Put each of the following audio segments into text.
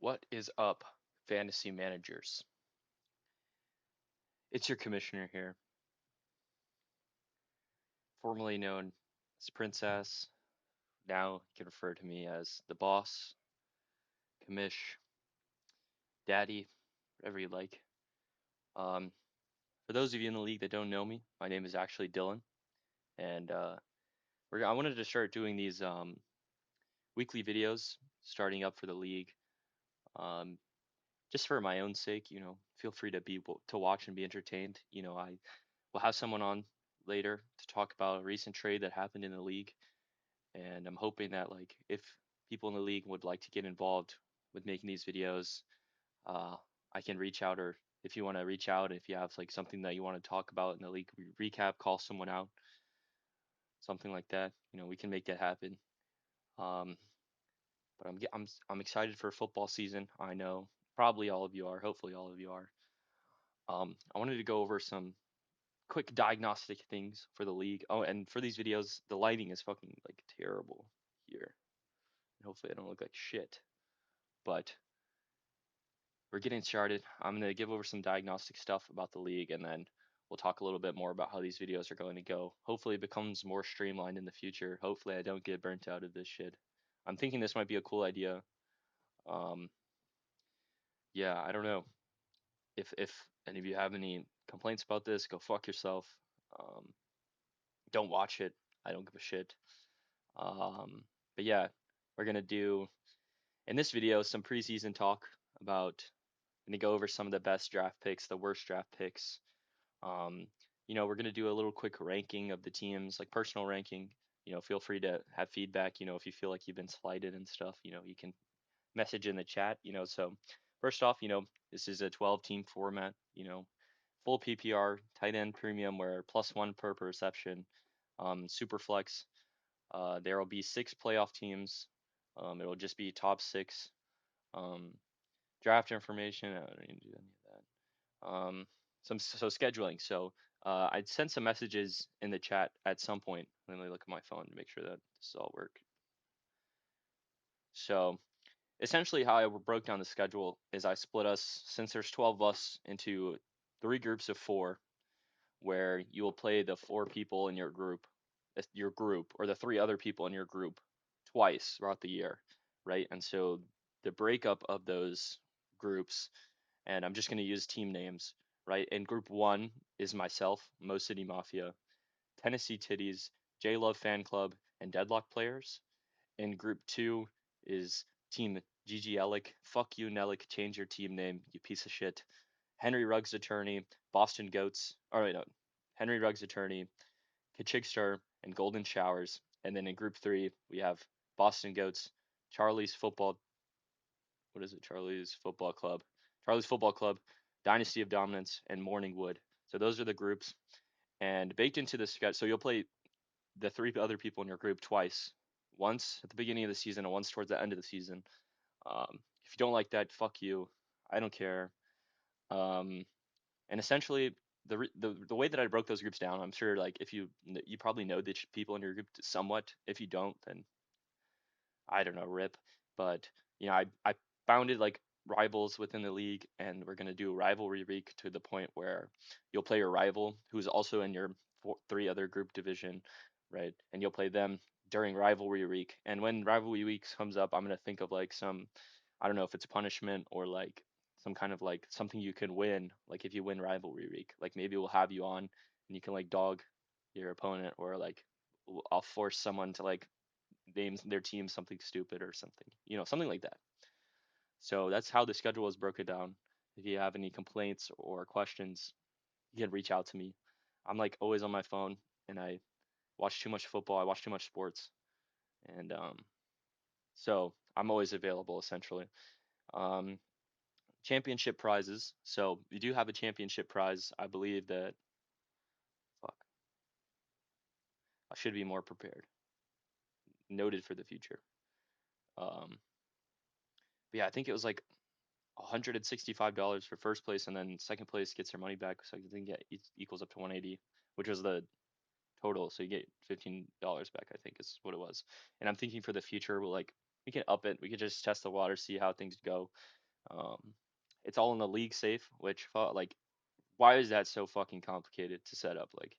What is up, fantasy managers? It's your commissioner here, formerly known as Princess. Now you can refer to me as the boss, commish, daddy, whatever you like. Um, for those of you in the league that don't know me, my name is actually Dylan, and I wanted to start doing these weekly videos, starting up for the league, um, just for my own sake. Feel free to watch and be entertained. I will have someone on later to talk about a recent trade that happened in the league. And I'm hoping that like if people in the league would like to get involved with making these videos, uh, I can reach out, or if you want to reach out, if you have like something that you want to talk about in the league recap, call someone out, something like that. We can make that happen. Um, but I'm excited for football season. I know probably all of you are. Hopefully all of you are. I wanted to go over some quick diagnostic things for the league. Oh, and for these videos, the lighting is fucking like terrible here. Hopefully I don't look like shit. But we're getting started. I'm going to give over some diagnostic stuff about the league, and then we'll talk a little bit more about how these videos are going to go. Hopefully it becomes more streamlined in the future. Hopefully I don't get burnt out of this shit. I'm thinking this might be a cool idea. Um, yeah, I don't know. If any of you have any complaints about this, go fuck yourself. Um, don't watch it. I don't give a shit. Um, but yeah, we're gonna do in this video some preseason talk about. Gonna go over some of the best draft picks, the worst draft picks. Um, we're gonna do a little quick ranking of the teams, like personal ranking. Feel free to have feedback. If you feel like you've been slighted and stuff, you can message in the chat. So first off, this is a 12 team format. Full PPR, tight end premium, where +1 per reception. Super flex. There will be 6 playoff teams. It'll just be top 6. Um, Draft information. I don't need to do any of that. So scheduling. So I'd send some messages in the chat at some point. Let me look at my phone to make sure that this all work. So essentially, how I broke down the schedule is I split us, since there's 12 of us, into 3 groups of 4, where you will play the 4 people in your group, or the 3 other people in your group twice throughout the year, right? And so the breakup of those groups, and I'm just going to use team names, right? In group 1 is myself, Mo City Mafia, Tennessee Titties, J Love Fan Club, and Deadlock Players. In group 2 is team GG Ellick, fuck you Nellick, change your team name, you piece of shit. Henry Ruggs Attorney, Boston Goats, all right, no, Henry Ruggs Attorney, Kachigstar, and Golden Showers. And then in group 3, we have Boston Goats, Charlie's Football, what is it? Charlie's Football Club, Dynasty of Dominance, and Morningwood. So those are the groups. And baked into the schedule, so you'll play the 3 other people in your group twice, once at the beginning of the season and once towards the end of the season. If you don't like that, fuck you. I don't care. Um, and essentially, the way that I broke those groups down, I'm sure like if you probably know the people in your group somewhat. If you don't, then I don't know, rip. But I founded like rivals within the league, and we're gonna do a rivalry week to the point where you'll play your rival who's also in your 3 other group division, right? And you'll play them during rivalry week. And when rivalry week comes up, I'm gonna think of like some, I don't know if it's punishment or like some kind of like something you can win. Like if you win rivalry week, like maybe we'll have you on and you can like dog your opponent, or like I'll force someone to like names their team something stupid or something, something like that. So that's how the schedule is broken down. If you have any complaints or questions, you can reach out to me. I'm like always on my phone, and I watch too much football. I watch too much sports, and so I'm always available essentially. Um, Championship prizes. So we do have a championship prize. I believe that. Fuck, I should be more prepared. Noted for the future. Um, but yeah, I think it was like $165 for first place, and then second place gets their money back. So I think it equals up to 180, which was the total. So you get $15 back, I think is what it was. And I'm thinking for the future, we'll like we can up it. We could just test the water, see how things go. Um, it's all in the league safe, which like why is that so fucking complicated to set up? Like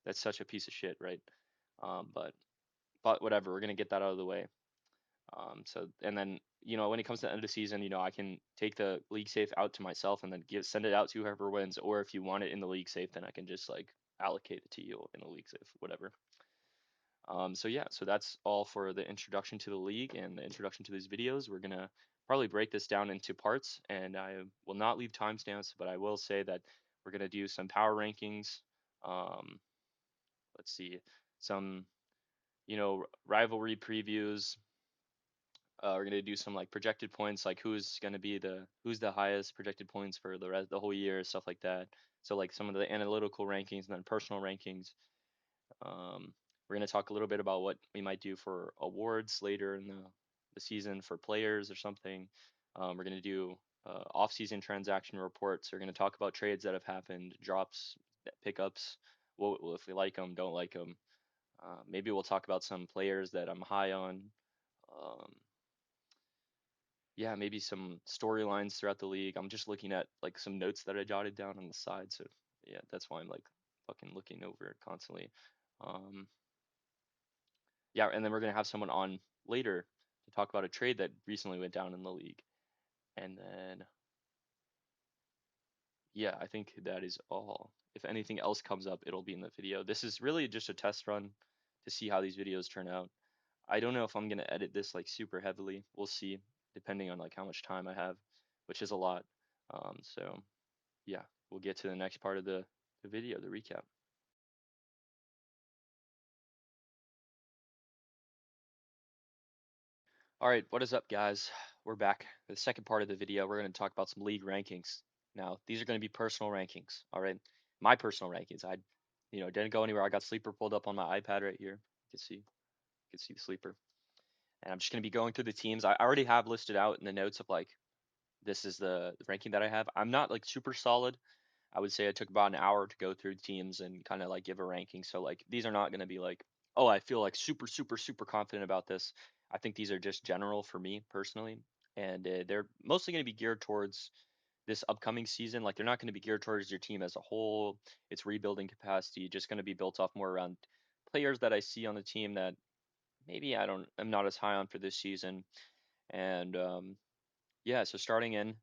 that's such a piece of shit, right? But whatever, we're gonna get that out of the way. So and then when it comes to the end of the season, I can take the league safe out to myself and then send it out to whoever wins. Or if you want it in the league safe, then I can just like allocate it to you in the league safe, whatever. So yeah, so that's all for the introduction to the league and the introduction to these videos. We're gonna probably break this down into parts, and I will not leave timestamps, but I will say that we're gonna do some power rankings. Um, let's see, some rivalry previews. We're gonna do some like projected points, like who's the highest projected points for the whole year, stuff like that. So like some of the analytical rankings and then personal rankings. Um, we're going to talk a little bit about what we might do for awards later in the season for players or something. We're going to do off-season transaction reports. We're going to talk about trades that have happened, drops, pickups. Well, if we like them, don't like them. Maybe we'll talk about some players that I'm high on. Um, yeah, maybe some storylines throughout the league. I'm just looking at like some notes that I jotted down on the side. So yeah, that's why I'm like fucking looking over it constantly. Um, Yeah, and then we're gonna have someone on later to talk about a trade that recently went down in the league. And then yeah, I think that is all. If anything else comes up, it'll be in the video. This is really just a test run to see how these videos turn out. I don't know if I'm gonna edit this like super heavily. We'll see, depending on like how much time I have, which is a lot. So yeah, we'll get to the next part of the video, the recap. All right, what is up, guys? We're back for the second part of the video. We're going to talk about some league rankings. Now, these are going to be personal rankings. All right, my personal rankings. I didn't go anywhere. I got sleeper pulled up on my iPad right here. You can see the sleeper, and I'm just going to be going through the teams. I already have listed out in the notes of like this is the ranking that I have. I'm not like super solid. I would say I took about an hour to go through teams and kind of like give a ranking. So like these are not going to be like, oh, I feel like super, super, super confident about this. I think these are just general for me personally, and they're mostly going to be geared towards this upcoming season. Like they're not going to be geared towards your team as a whole. It's rebuilding capacity, just going to be built off more around players that I see on the team that maybe I'm not as high on for this season. And yeah, so starting in,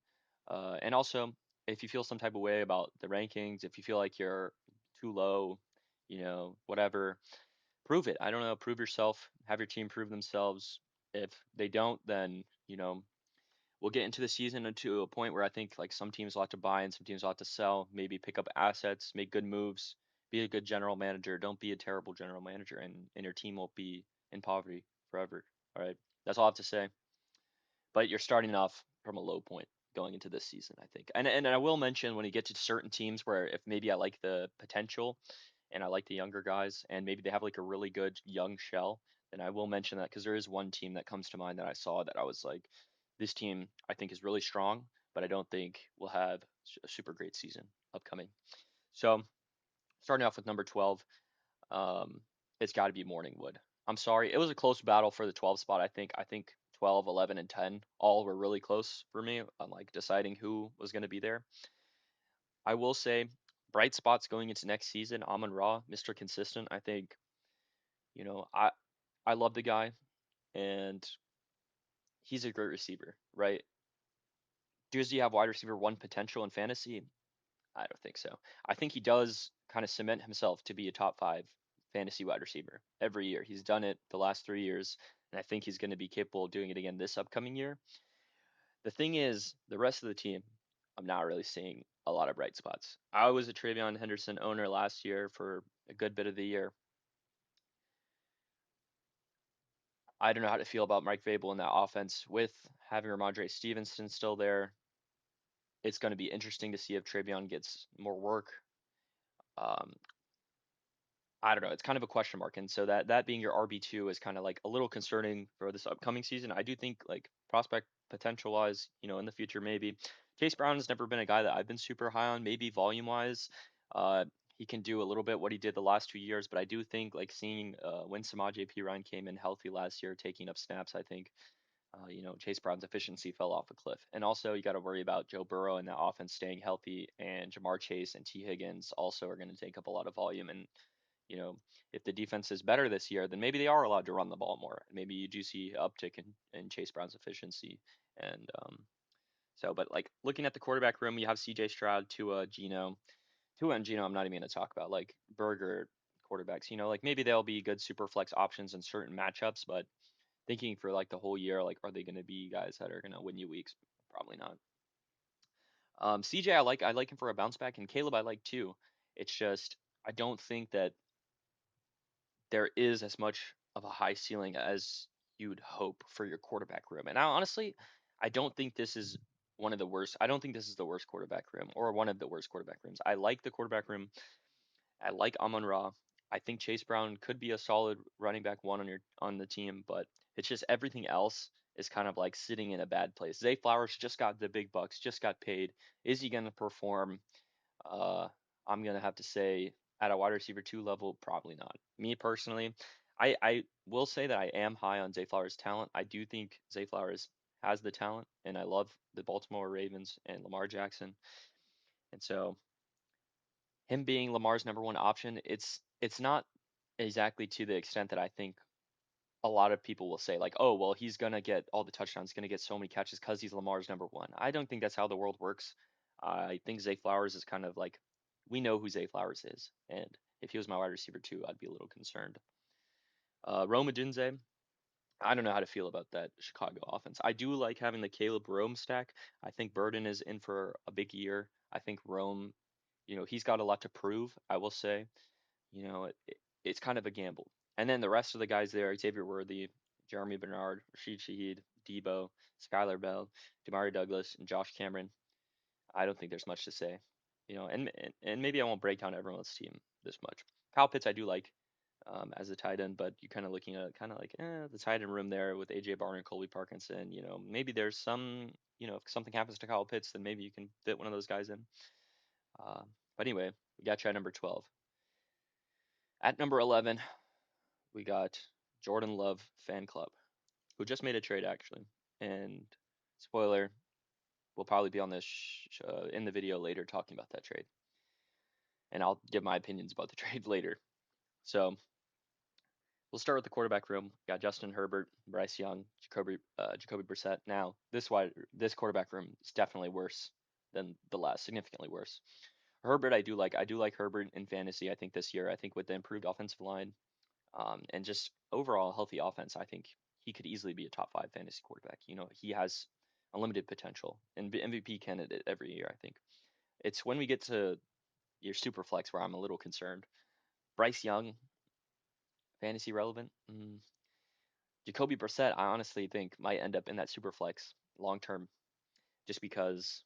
and also if you feel some type of way about the rankings, if you feel like you're too low, whatever, prove it. I don't know, prove yourself, have your team prove themselves. If they don't, then, we'll get into the season into a point where I think like some teams will have to buy and some teams will have to sell, maybe pick up assets, make good moves, be a good general manager. Don't be a terrible general manager, and your team won't be in poverty forever. All right. That's all I have to say, but you're starting off from a low point going into this season, I think. And I will mention when you get to certain teams where if maybe I like the potential and I like the younger guys and maybe they have like a really good young shell, then I will mention that because there is one team that comes to mind that I saw that I was like, this team I think is really strong, but I don't think will have a super great season upcoming. So starting off with number 12, um, it's got to be Morningwood. I'm sorry. It was a close battle for the 12 spot. I think 12, 11, and 10 all were really close for me on like deciding who was going to be there. I will say bright spots going into next season, Amon Ra, Mr. Consistent. I think, you know, I I love the guy and he's a great receiver, right? Does he have wide receiver one potential in fantasy? I don't think so. I think he does kind of cement himself to be a top five fantasy wide receiver every year. He's done it the last 3 years, and I think he's going to be capable of doing it again this upcoming year. The thing is, the rest of the team, I'm not really seeing a lot of bright spots. I was a Travion Henderson owner last year for a good bit of the year. I don't know how to feel about Mike Vrabel in that offense with having Ramondre Stevenson still there. It's going to be interesting to see if Travion gets more work. Um, I don't know. It's kind of a question mark, and so that being your RB2 is kind of like a little concerning for this upcoming season. I do think like prospect potential wise, in the future maybe. Chase Brown has never been a guy that I've been super high on. Maybe volume wise, uh, he can do a little bit what he did the last 2 years, but I do think like seeing when Samaje P Ryan came in healthy last year, taking up snaps, I think Chase Brown's efficiency fell off a cliff. And also, you got to worry about Joe Burrow and that offense staying healthy, and Jamar Chase and T. Higgins also are going to take up a lot of volume. And, you know, if the defense is better this year, then maybe they are allowed to run the ball more. Maybe you do see uptick in Chase Brown's efficiency. And but like looking at the quarterback room, you have CJ Stroud, Tua, Geno. Tua and Geno, I'm not even going to talk about. Like burger quarterbacks, like maybe they'll be good super flex options in certain matchups, but thinking for like the whole year, like are they going to be guys that are going to win you weeks? Probably not. CJ, I like him for a bounce back, and Caleb I like too. It's just I don't think that there is as much of a high ceiling as you'd hope for your quarterback room. And I don't think this is one of the worst. I don't think this is the worst quarterback room or one of the worst quarterback rooms. I like the quarterback room. I like Amon Ra. I think Chase Brown could be a solid running back one on the team, but it's just everything else is kind of like sitting in a bad place. Zay Flowers just got the big bucks, just got paid. Is he going to perform? Uh, I'm gonna have to say at a wide receiver two level, probably not. Me personally, I will say that I am high on Zay Flowers' talent. I do think Zay Flowers has the talent, and I love the Baltimore Ravens and Lamar Jackson. And so him being Lamar's number one option, it's not exactly to the extent that I think a lot of people will say like, oh, well, he's gonna get all the touchdowns, gonna get so many catches because he's Lamar's number one. I don't think that's how the world works. I think Zay Flowers is kind of like, we know who Zay Flowers is, and if he was my wide receiver too, I'd be a little concerned. Rome Odunze, I don't know how to feel about that Chicago offense. I do like having the Caleb Rome stack. I think Burden is in for a big year. I think Rome, he's got a lot to prove. I will say, it's kind of a gamble. And then the rest of the guys there, Xavier Worthy, Jeremy Bernard, Rashid Shaheed, Debo, Skylar Bell, Damari Douglas, and Josh Cameron. I don't think there's much to say. And maybe I won't break down everyone's team this much. Kyle Pitts I do like as a tight end, but you're kind of looking at kind of like the tight end room there with AJ Barr and Colby Parkinson. Maybe there's some, if something happens to Kyle Pitts, then maybe you can fit one of those guys in. Uh, but anyway, we got you at number 12. At number 11, we got Jordan Love Fan Club, who just made a trade actually. And spoiler, we'll probably be on this in the video later talking about that trade. And I'll give my opinions about the trade later. So we'll start with the quarterback room. We got Justin Herbert, Bryce Young, Jacoby Brissett. Now this quarterback room is definitely worse than the last, significantly worse. Herbert, I do like. I do like Herbert in fantasy. I think this year, I think with the improved offensive line, and just overall healthy offense, I think he could easily be a top five fantasy quarterback. He has unlimited potential and MVP candidate every year. I think it's when we get to your super flex where I'm a little concerned. Bryce Young, fantasy relevant. Jacoby Brissett, I honestly think might end up in that super flex long term, just because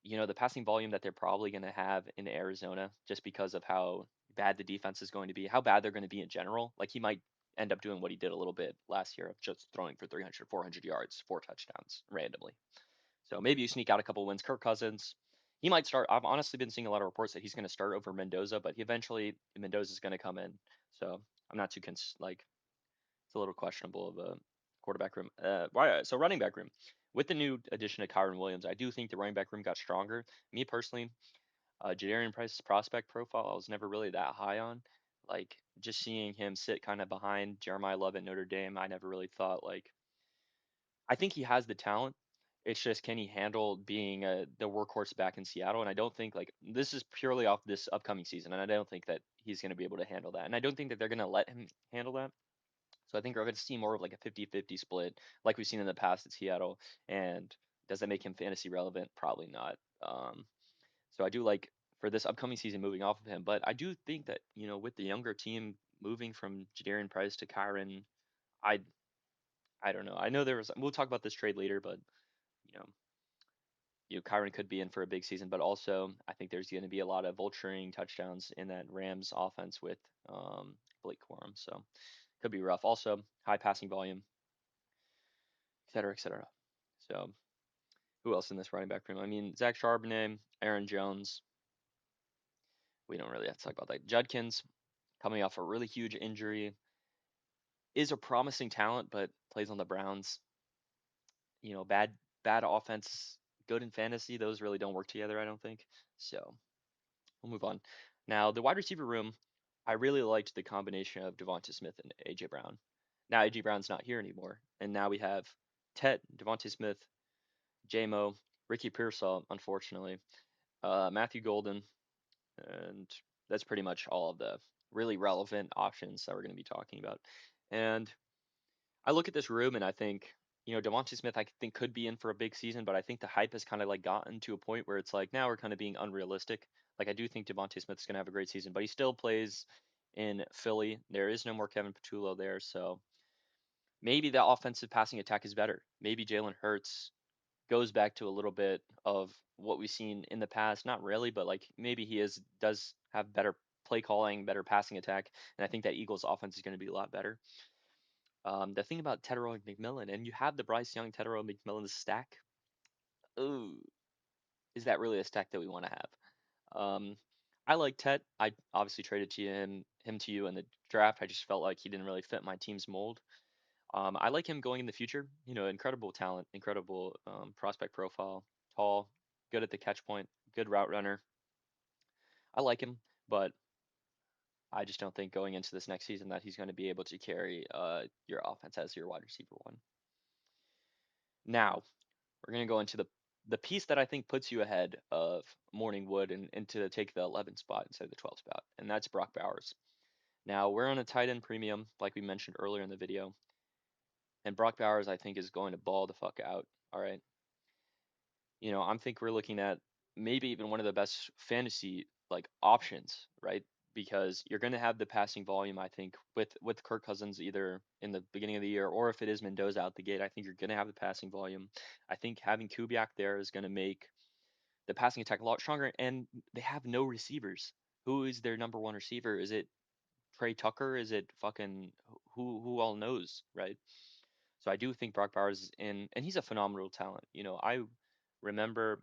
the passing volume that they're probably going to have in Arizona, just because of how bad the defense is going to be, how bad they're going to be in general. Like he might end up doing what he did a little bit last year of just throwing for 300, 400 yards, 4 touchdowns randomly. So maybe you sneak out a couple wins. Kirk Cousins, he might start. I've honestly been seeing a lot of reports that he's going to start over Mendoza, but Mendoza is going to come in. So I'm not too like it's a little questionable of a quarterback room. So running back room. With the new addition of Kyron Williams, I do think the running back room got stronger. Me personally, Jadarian Price's prospect profile, I was never really that high on. Like just seeing him sit kind of behind Jeremiah Love at Notre Dame, I never really thought like. I think he has the talent. It's just can he handle being the workhorse back in Seattle? And I don't think like this is purely off this upcoming season, and I don't think that he's going to be able to handle that. And I don't think that they're going to let him handle that. So I think we're going to see more of like a 50-50 split like we've seen in the past at Seattle. And does that make him fantasy relevant? Probably not. So I do like for this upcoming season moving off of him. But I do think that, with the younger team moving from Jadarian Price to Kyron, I I don't know. I know we'll talk about this trade later, but you know, Kyron could be in for a big season, but also I think there's going to be a lot of vulturing touchdowns in that Rams offense with Blake Corum. So could be rough. Also, high passing volume, et cetera, et cetera. So, who else in this running back room? I mean, Zach Charbonnet, Aaron Jones. We don't really have to talk about that. Judkins coming off a really huge injury. is a promising talent, but plays on the Browns. Bad offense, good in fantasy. Those really don't work together, I don't think. So we'll move on. Now, the wide receiver room, I really liked the combination of Devonta Smith and AJ Brown. Now AJ Brown's not here anymore, and now we have Ted, Devonta Smith, JMO, Ricky Pearsall, unfortunately, Matthew Golden, and that's pretty much all of the really relevant options that we're going to be talking about. And I look at this room and I think, Devontae Smith, I think could be in for a big season, but I think the hype has kind of like gotten to a point where it's like now we're kind of being unrealistic. Like I do think Devontae Smith's going to have a great season, but he still plays in Philly. There is no more Kevin Patullo there, so maybe the offensive passing attack is better. Maybe Jalen Hurts goes back to a little bit of what we've seen in the past. Not really, but like maybe he does have better play calling, better passing attack, and I think that Eagles offense is going to be a lot better. The thing about Tedero and McMillan, and you have the Bryce Young, Tedero, McMillan stack. Ooh, is that really a stack that we want to have? I like Ted. I obviously traded to him to you in the draft. I just felt like he didn't really fit my team's mold. I like him going in the future. Incredible talent, incredible prospect profile, tall, good at the catch point, good route runner. I like him, but I just don't think going into this next season that he's going to be able to carry your offense as your wide receiver one. Now, we're going to go into the piece that I think puts you ahead of Morningwood and to take the 11th spot instead of the 12th spot, and that's Brock Bowers. Now, we're on a tight end premium, like we mentioned earlier in the video, and Brock Bowers, I think, is going to ball the fuck out. All right. I think we're looking at maybe even one of the best fantasy like options, right? Because you're going to have the passing volume, I think, with Kirk Cousins either in the beginning of the year or if it is Mendoza out the gate, I think you're going to have the passing volume. I think having Kubiak there is going to make the passing attack a lot stronger, and they have no receivers. Who is their number one receiver? Is it Trey Tucker? Is it fucking who all knows, right? So I do think Brock Bowers is in, and he's a phenomenal talent. I remember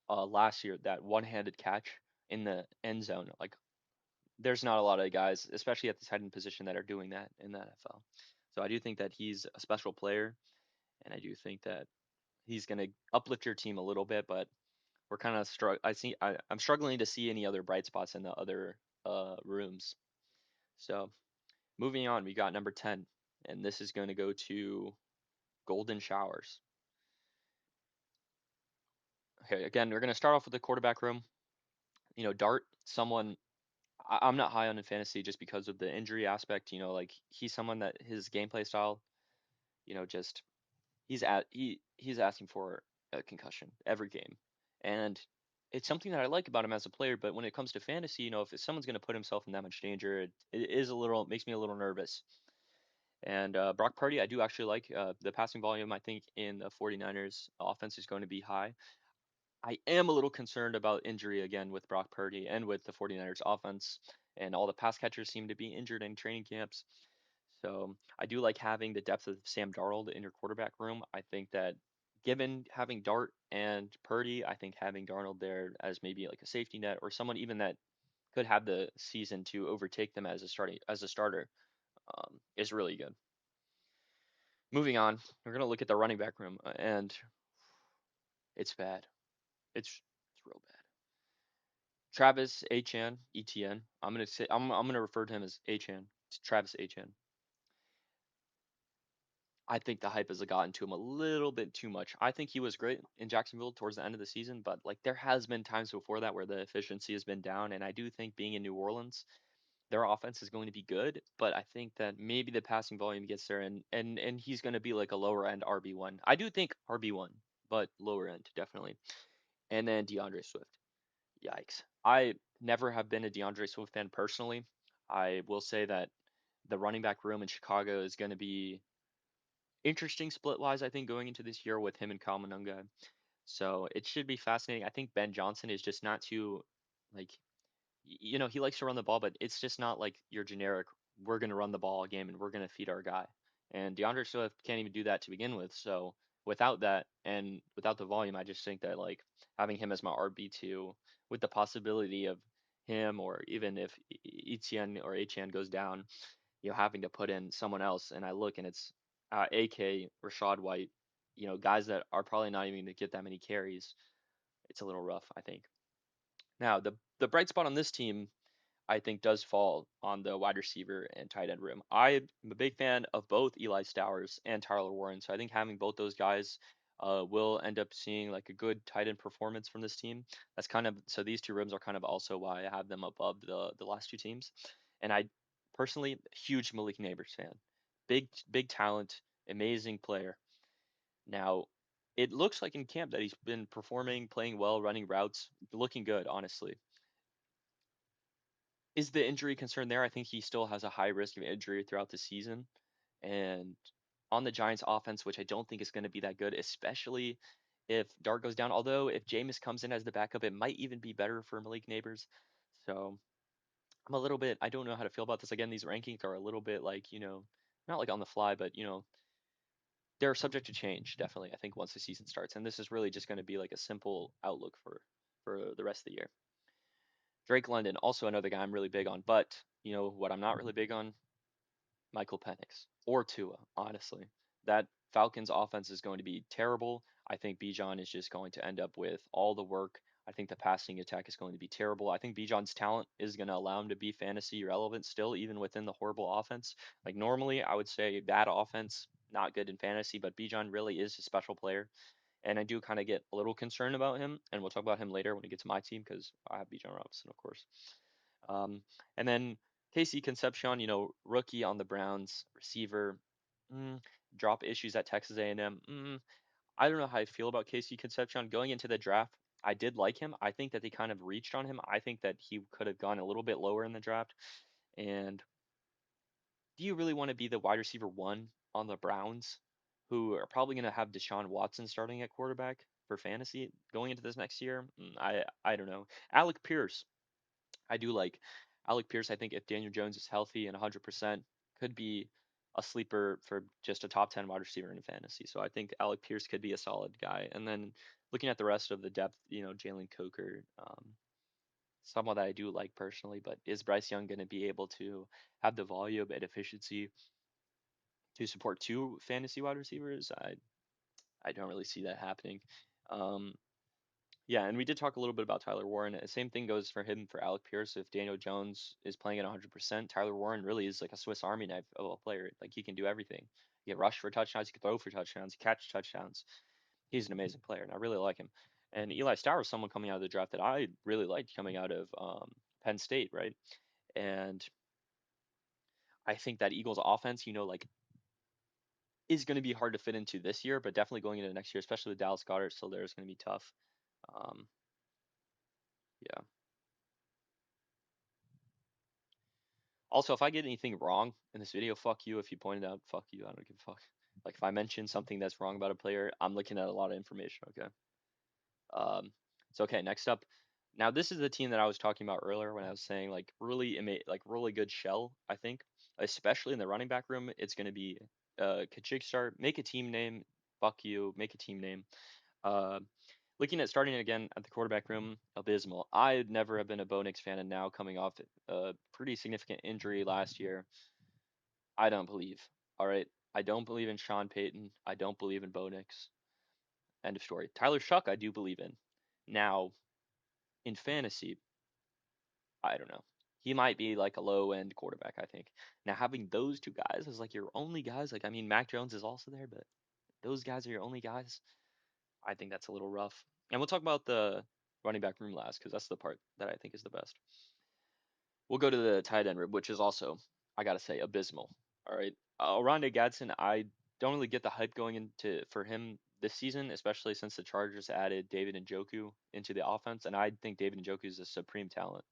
last year that one-handed catch in the end zone. Like, there's not a lot of guys, especially at the tight end position, that are doing that in the NFL. So I do think that he's a special player, and I do think that he's going to uplift your team a little bit. But we're kind of I'm struggling to see any other bright spots in the other rooms. So moving on, we got number 10, and this is going to go to Golden Showers. Okay, again, we're going to start off with the quarterback room. Dart, someone I'm not high on in fantasy just because of the injury aspect. Like he's someone that his gameplay style, just he's asking for a concussion every game, and it's something that I like about him as a player. But when it comes to fantasy, if someone's going to put himself in that much danger, it is a little makes me a little nervous. And Brock Purdy, I do actually like the passing volume. I think in the 49ers offense is going to be high. I am a little concerned about injury again with Brock Purdy and with the 49ers offense, and all the pass catchers seem to be injured in training camps. So I do like having the depth of Sam Darnold in your quarterback room. I think that given having Dart and Purdy, I think having Darnold there as maybe like a safety net or someone even that could have the season to overtake them as a starter is really good. Moving on, we're gonna look at the running back room, and it's bad. It's real bad. Travis Achan, ETN. I'm gonna refer to him as Achan. Travis Achan. I think the hype has gotten to him a little bit too much. I think he was great in Jacksonville towards the end of the season, but like there has been times before that where the efficiency has been down, and I do think being in New Orleans, their offense is going to be good, but I think that maybe the passing volume gets there, and he's going to be like a lower end RB1. I do think RB1, but lower end definitely. And then DeAndre Swift. Yikes. I never have been a DeAndre Swift fan personally. I will say that the running back room in Chicago is going to be interesting split wise, I think, going into this year with him and Kyle Monunga. So it should be fascinating. I think Ben Johnson is just not too, like, he likes to run the ball, but it's just not like your generic, we're going to run the ball game and we're going to feed our guy. And DeAndre Swift can't even do that to begin with. So without that and without the volume, I just think that like having him as my RB2 with the possibility of him or even if Etienne or HN goes down, having to put in someone else, and I look and it's AK, Rashad White, guys that are probably not even going to get that many carries. It's a little rough, I think. Now, the bright spot on this team, I think, does fall on the wide receiver and tight end room. I'm a big fan of both Eli Stowers and Tyler Warren, so I think having both those guys will end up seeing like a good tight end performance from this team. That's kind of so these two rooms are kind of also why I have them above the last two teams. And I personally huge Malik Neighbors fan, big talent, amazing player. Now, it looks like in camp that he's been performing, playing well, running routes, looking good, honestly. Is the injury concern there? I think he still has a high risk of injury throughout the season. And on the Giants offense, which I don't think is going to be that good, especially if Dart goes down. Although if Jameis comes in as the backup, it might even be better for Malik Neighbors. So I'm a little bit, I don't know how to feel about this. Again, these rankings are a little bit like, not like on the fly, but they're subject to change, definitely, I think, once the season starts. And this is really just going to be like a simple outlook for the rest of the year. Drake London, also another guy I'm really big on, but what I'm not really big on, Michael Penix or Tua, honestly. That Falcons offense is going to be terrible. I think Bijan is just going to end up with all the work. I think the passing attack is going to be terrible. I think Bijan's talent is going to allow him to be fantasy relevant still, even within the horrible offense. Like normally, I would say bad offense, not good in fantasy, but Bijan really is a special player. And I do kind of get a little concerned about him, and we'll talk about him later when we get to my team because I have Bijan Robinson, of course. Um, and then Casey Concepcion, rookie on the Browns, receiver, mm, drop issues at Texas A&M. I don't know how I feel about Casey Concepcion going into the draft. I did like him. I think that they kind of reached on him. I think that he could have gone a little bit lower in the draft. And do you really want to be the wide receiver one on the Browns, who are probably going to have Deshaun Watson starting at quarterback for fantasy going into this next year? I don't know. Alec Pierce, I do like Alec Pierce. I think if Daniel Jones is healthy and 100%, could be a sleeper for just a top 10 wide receiver in fantasy. So I think Alec Pierce could be a solid guy. And then looking at the rest of the depth, Jalen Coker, someone that I do like personally, but is Bryce Young going to be able to have the volume and efficiency to support two fantasy wide receivers? I don't really see that happening. Um, Yeah, and we did talk a little bit about Tyler Warren. Same thing goes for him for Alec Pierce. If Daniel Jones is playing at 100%, Tyler Warren really is like a Swiss Army knife of a player. Like he can do everything. He can rush for touchdowns, he can throw for touchdowns, catch touchdowns. He's an amazing player, and I really like him. And Eli Stower is someone coming out of the draft that I really liked coming out of Penn State, right? And I think that Eagles offense, like is going to be hard to fit into this year, but definitely going into next year, especially with Dallas Goddard still there, is going to be tough. Um, yeah. Also, if I get anything wrong in this video, fuck you. If you pointed out, fuck you. I don't give a fuck. Like if I mention something that's wrong about a player, I'm looking at a lot of information. Okay. So okay, next up. Now this is the team that I was talking about earlier when I was saying like like really good shell. I think, especially in the running back room, it's going to be Kachik make a team name. Fuck you. Make a team name. Uh, Looking at starting again at the quarterback room, abysmal. I'd never have been a Bo Nix fan, and now coming off a pretty significant injury last year, I don't believe. All right, I don't believe in Sean Payton. I don't believe in Bo Nix. End of story. Tyler Shuck, I do believe in. Now, in fantasy, I don't know. He might be like a low end quarterback, I think. Now, having those two guys as like your only guys, like I mean, Mac Jones is also there, but those guys are your only guys. I think that's a little rough. And we'll talk about the running back room last because that's the part that I think is the best. We'll go to the tight end room, which is also, I gotta say, abysmal. All right, Rondé Gadsden, I don't really get the hype going into for him this season, especially since the Chargers added David Njoku into the offense, and I think David Njoku is a supreme talent.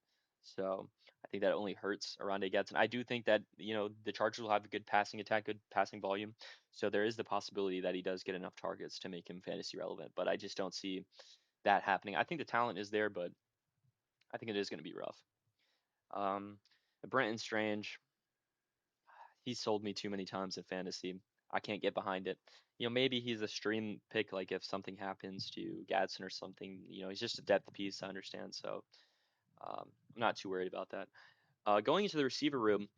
So I think that only hurts Rondé Gadsden. I do think that the Chargers will have a good passing attack, good passing volume, so there is the possibility that he does get enough targets to make him fantasy relevant. But I just don't see that happening. I think the talent is there, but I think it is going to be rough. Um, Brenton Strange, he's sold me too many times in fantasy. I can't get behind it. Maybe he's a stream pick, like if something happens to Gadsden or something. He's just a depth piece, I understand. So I'm not too worried about that. Going into the receiver room,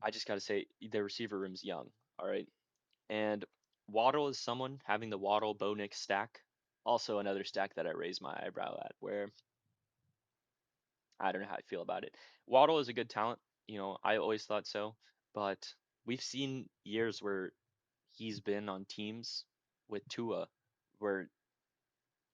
I just got to say the receiver room's young. All right. And Waddle is someone having the Waddle Bo Nix stack. Also another stack that I raise my eyebrow at, where I don't know how I feel about it. Waddle is a good talent. I always thought so, but we've seen years where he's been on teams with Tua where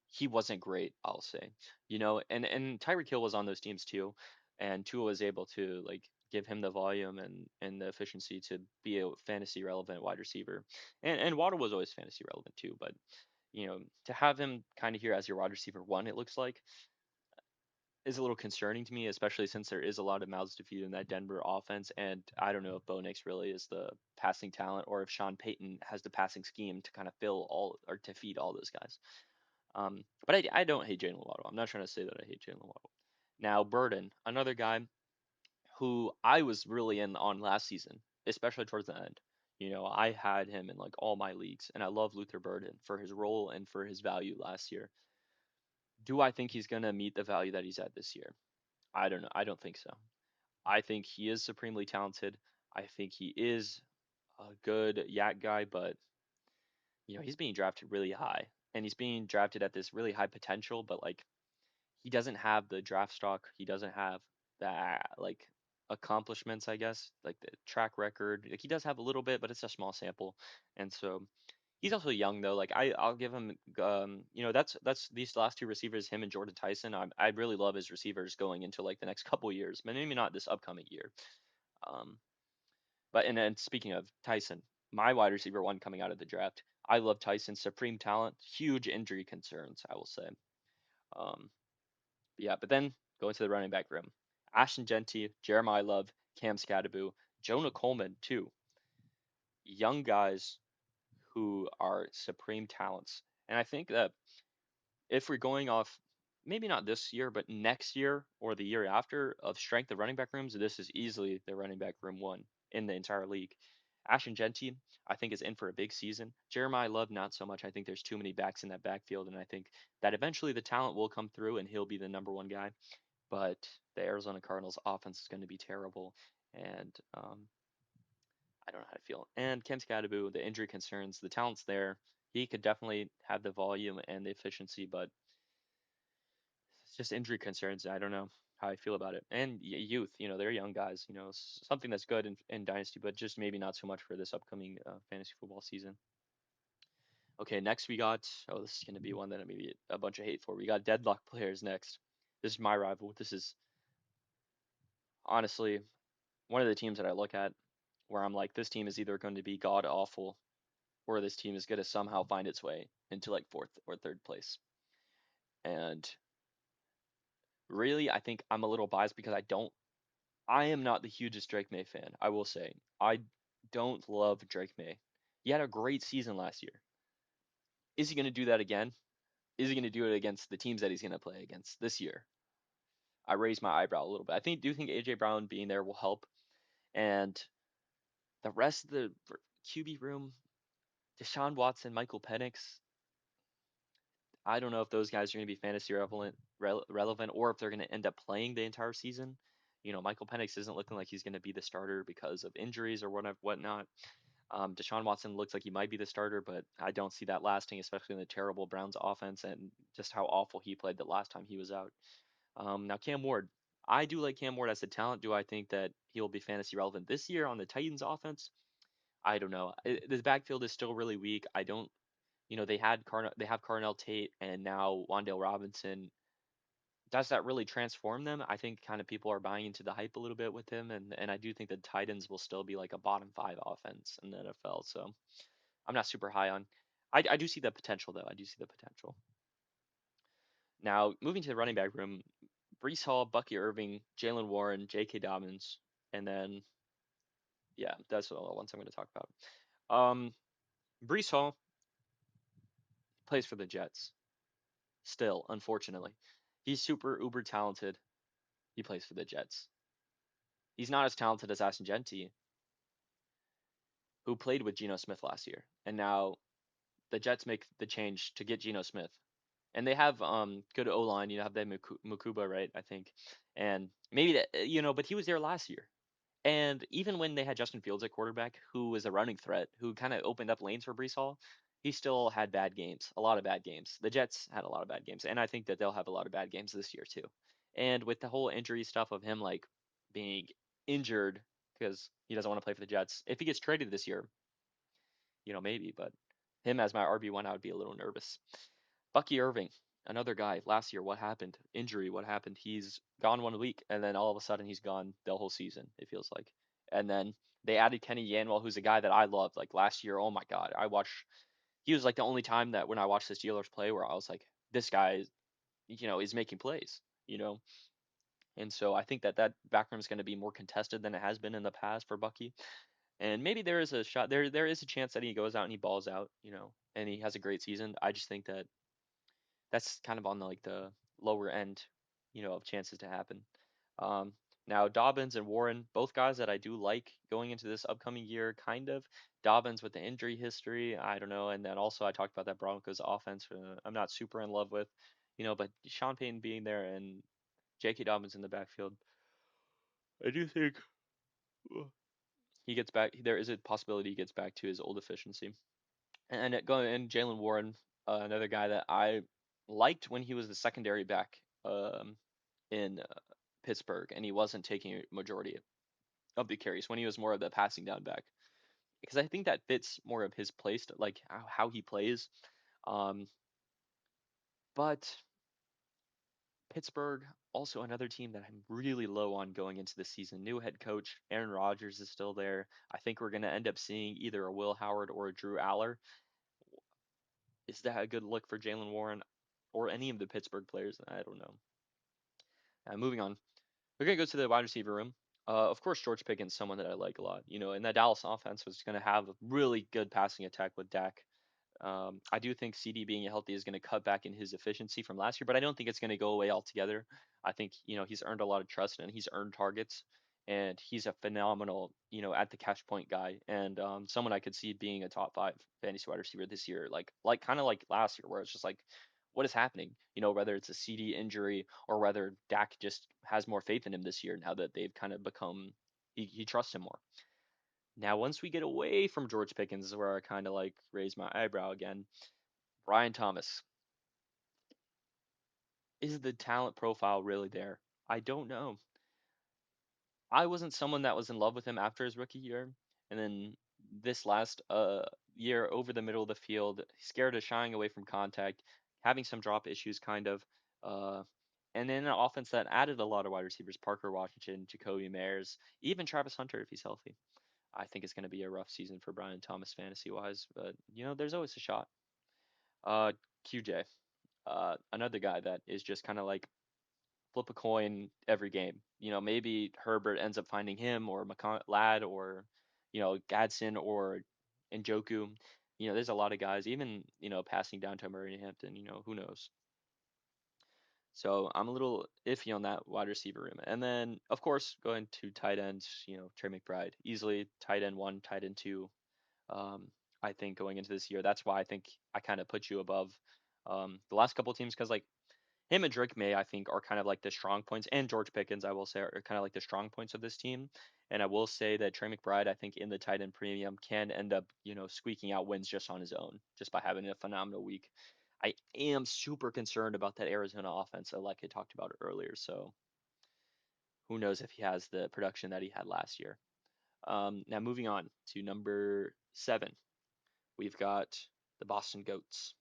he wasn't great, I'll say. And Tyreek Hill was on those teams too, and Tua was able to like give him the volume and the efficiency to be a fantasy relevant wide receiver. And Waddle was always fantasy relevant too, but to have him kind of here as your wide receiver one, it looks like, is a little concerning to me, especially since there is a lot of mouths to feed in that Denver offense. And I don't know if Bo Nix really is the passing talent or if Sean Payton has the passing scheme to kind of fill all or to feed all those guys. But I don't hate Jalen Waddle. I'm not trying to say that I hate Jalen Waddle. Now, Burden, another guy who I was really in on last season, especially towards the end. I had him in like all my leagues, and I love Luther Burden for his role and for his value last year. Do I think he's going to meet the value that he's at this year? I don't know. I don't think so. I think he is supremely talented. I think he is a good yak guy, but he's being drafted really high, and he's being drafted at this really high potential, but like he doesn't have the draft stock. He doesn't have that like accomplishments, I guess, like the track record. Like he does have a little bit, but it's a small sample, and so he's also young though. Like I'll give him, that's these last two receivers, him and Jordan Tyson. I really love his receivers going into like the next couple years, but maybe not this upcoming year. Um, but and then speaking of Tyson, my wide receiver one coming out of the draft, I love Tyson, supreme talent, huge injury concerns, I will say. Um, yeah, but then going to the running back room, Ashton Genty, Jeremiah Love, Cam Scadaboo, Jonah Coleman too, young guys who are supreme talents. And I think that if we're going off maybe not this year, but next year or the year after of strength of running back rooms, this is easily the running back room one in the entire league. Ashton Genty, I think, is in for a big season. Jeremiah Love, not so much. I think there's too many backs in that backfield, and I think that eventually the talent will come through and he'll be the number one guy. But the Arizona Cardinals offense is going to be terrible, and I don't know how to feel. And Kim Scadaboo, the injury concerns, the talent's there. He could definitely have the volume and the efficiency, but it's just injury concerns. I don't know how I feel about it. And youth, they're young guys. Something that's good in Dynasty, but just maybe not so much for this upcoming fantasy football season. Okay, next we got. Oh, this is going to be one that I'm going to get a bunch of hate for. We got deadlock players next. This is my rival. This is honestly one of the teams that I look at where I'm like, this team is either going to be god awful or this team is going to somehow find its way into like fourth or third place. And really, I think I'm a little biased because I am not the hugest Drake May fan. I will say, I don't love Drake May. He had a great season last year. Is he going to do that again? Is he going to do it against the teams that he's going to play against this year? I raise my eyebrow a little bit. Do think AJ Brown being there will help, and the rest of the QB room, Deshaun Watson, Michael Penix. I don't know if those guys are going to be fantasy relevant or if they're going to end up playing the entire season. Michael Penix isn't looking like he's going to be the starter because of injuries or whatnot. Deshaun Watson looks like he might be the starter, but I don't see that lasting, especially in the terrible Browns offense and just how awful he played the last time he was out. Now, Cam Ward. I do like Cam Ward as a talent. Do I think that he'll be fantasy relevant this year on the Titans offense? I don't know. This backfield is still really weak. I don't they have Carnell Tate and now Wandale Robinson. Does that really transform them? I think kind of people are buying into the hype a little bit with him, and I do think the Titans will still be like a bottom five offense in the NFL. So I'm not super high on. I do see the potential though. I do see the potential. Now moving to the running back room, Brees Hall, Bucky Irving, Jalen Warren, J.K. Dobbins, and then yeah, that's all the ones I'm going to talk about. Brees Hall plays for the Jets still, unfortunately. He's super uber talented. He plays for the Jets. He's not as talented as Ashton Genty, who played with Geno Smith last year. And now the Jets make the change to get Geno Smith. And they have good O line. Have that Mukuba, right? I think. And maybe that but he was there last year. And even when they had Justin Fields at quarterback, who was a running threat, who kind of opened up lanes for Brees Hall, he still had bad games, a lot of bad games. The Jets had a lot of bad games, and I think that they'll have a lot of bad games this year too. And with the whole injury stuff of him like being injured because he doesn't want to play for the Jets, if he gets traded this year, maybe, but him as my RB1, I would be a little nervous. Bucky Irving, another guy. Last year, what happened? Injury, what happened? He's gone 1 week, and then all of a sudden he's gone the whole season, it feels like. And then they added Kenny Yanwell, who's a guy that I loved. Like last year, oh my God, he was like the only time that when I watched the Steelers play where I was like, this guy, is making plays, you know? And so I think that that backroom is going to be more contested than it has been in the past for Bucky. And maybe there is a shot there is a chance that he goes out and he balls out, and he has a great season. I just think that that's kind of on the lower end, of chances to happen. Um, Now Dobbins and Warren, both guys that I do like going into this upcoming year, kind of. Dobbins with the injury history, I don't know, and then also I talked about that Broncos offense. I'm not super in love with, but Sean Payton being there and J.K. Dobbins in the backfield, I do think he gets back. There is a possibility he gets back to his old efficiency. Going and Jalen Warren, another guy that I liked when he was the secondary back in Pittsburgh, and he wasn't taking a majority of the carries when he was more of the passing down back, because I think that fits more of his place, like how he plays. Um, but Pittsburgh, also another team that I'm really low on going into the season. New head coach Aaron Rodgers is still there. I think we're going to end up seeing either a Will Howard or a Drew Aller. Is that a good look for Jalen Warren or any of the Pittsburgh players? I don't know. Moving on. We're gonna go to the wide receiver room. Of course, George Pickens, someone that I like a lot. And that Dallas offense was gonna have a really good passing attack with Dak. I do think CD being healthy is going to cut back in his efficiency from last year, but I don't think it's going to go away altogether. I think, he's earned a lot of trust and he's earned targets, and he's a phenomenal, at the catch point guy, and someone I could see being a top 5 fantasy wide receiver this year, like kind of like last year, where it's just like, what is happening? Whether it's a CD injury or whether Dak just has more faith in him this year now that they've kind of become, he trusts him more. Now, once we get away from George Pickens, is where I kind of like raise my eyebrow again. Brian Thomas. Is the talent profile really there? I don't know. I wasn't someone that was in love with him after his rookie year. And then this last year over the middle of the field, scared of shying away from contact, having some drop issues kind of. Uh, and then an offense that added a lot of wide receivers, Parker Washington, Jacoby Myers, even Travis Hunter if he's healthy. I think it's going to be a rough season for Brian Thomas fantasy wise, but there's always a shot. Uh, QJ, another guy that is just kind of like flip a coin every game. Maybe Herbert ends up finding him or Ladd or Gadsden or Njoku. There's a lot of guys, even passing down to Murray Hampton. Who knows? So I'm a little iffy on that wide receiver room. And then of course going to tight ends, Trey McBride, easily tight end 1, tight end 2. Um, I think going into this year, that's why I think I kind of put you above the last couple of teams, because like him and Drake May, I think, are kind of like the strong points, and George Pickens, I will say, are kind of like the strong points of this team. And I will say that Trey McBride, I think, in the tight end premium can end up, squeaking out wins just on his own, just by having a phenomenal week. I am super concerned about that Arizona offense, like I talked about earlier. So who knows if he has the production that he had last year. Now moving on to number 7, we've got the Boston Goats.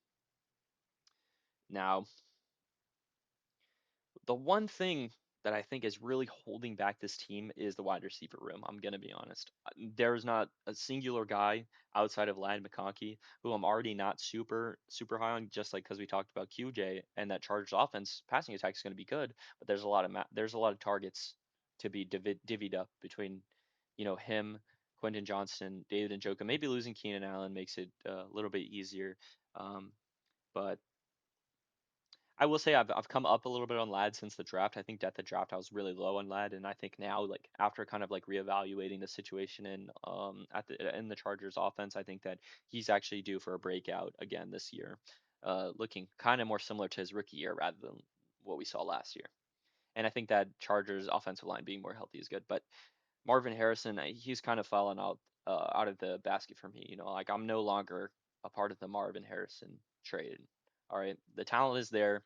Now, the one thing that I think is really holding back this team is the wide receiver room. I'm gonna be honest. There's not a singular guy outside of Ladd McConkey who I'm already not super high on, just like because we talked about QJ and that Chargers offense passing attack is going to be good, but there's a lot of targets to be divvied up between, him, Quentin Johnston, David and Njoku. Maybe losing Keenan Allen makes it a little bit easier, um, but I will say I've come up a little bit on Lad since the draft. I think at the draft I was really low on Lad, and I think now, like after kind of like reevaluating the situation in the Chargers offense, I think that he's actually due for a breakout again this year, looking kind of more similar to his rookie year rather than what we saw last year. And I think that Chargers offensive line being more healthy is good. But Marvin Harrison, he's kind of fallen out of the basket for me. Like I'm no longer a part of the Marvin Harrison trade. All right, the talent is there,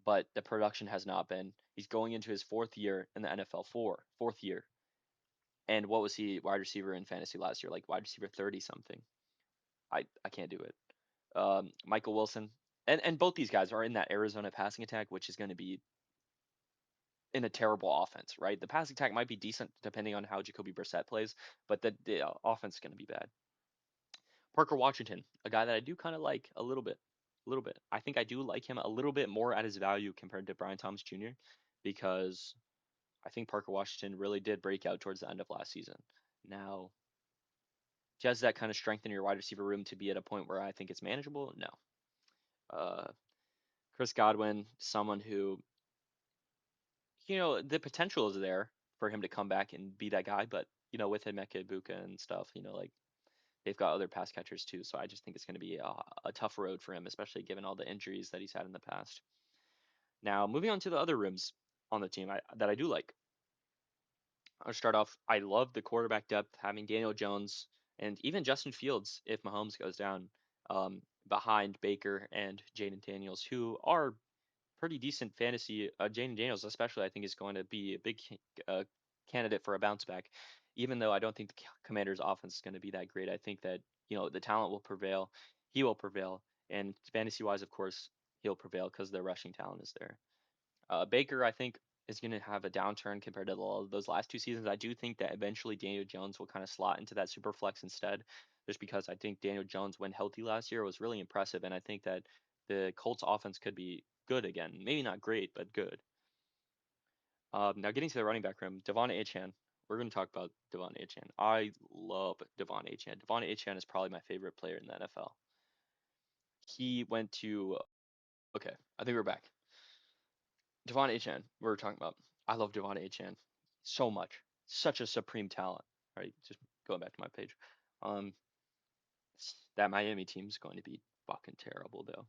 but the production has not been. He's going into his fourth year in the NFL, fourth year. And what was he wide receiver in fantasy last year? Like wide receiver 30 something. I can't do it. Michael Wilson, and both these guys are in that Arizona passing attack, which is going to be in a terrible offense, right? The passing attack might be decent depending on how Jacoby Brissett plays, but the offense is going to be bad. Parker Washington, a guy that I do kind of like a little bit, a little bit. I think I do like him a little bit more at his value compared to Brian Thomas Jr. because I think Parker Washington really did break out towards the end of last season. Now, does that kind of strengthen your wide receiver room to be at a point where I think it's manageable? No. Uh, Chris Godwin, someone who, the potential is there for him to come back and be that guy, but with Emeka Ibuka and stuff, like they've got other pass catchers too. So I just think it's going to be a tough road for him, especially given all the injuries that he's had in the past. Now, moving on to the other rooms on the team that I do like. I'll start off. I love the quarterback depth, having Daniel Jones and even Justin Fields if Mahomes goes down behind Baker and Jaden Daniels, who are pretty decent fantasy. Jaden Daniels, especially, I think is going to be a big candidate for a bounce back. Even though I don't think the Commanders' offense is going to be that great, I think that the talent will prevail. He will prevail, and fantasy wise, of course, he'll prevail because the rushing talent is there. Baker, I think, is going to have a downturn compared to those last two seasons. I do think that eventually Daniel Jones will kind of slot into that super flex instead, just because I think Daniel Jones, when healthy last year, was really impressive, and I think that the Colts offense could be good again. Maybe not great, but good. Now getting to the running back room, Devon Achane. We're going to talk about Devon Achane. I love Devon Achane. Devon Achane is probably my favorite player in the NFL. He went to okay. I think we're back. Devon Achane, we were talking about. I love Devon Achane so much. Such a supreme talent. Right, just going back to my page. Um, that Miami team's going to be fucking terrible though.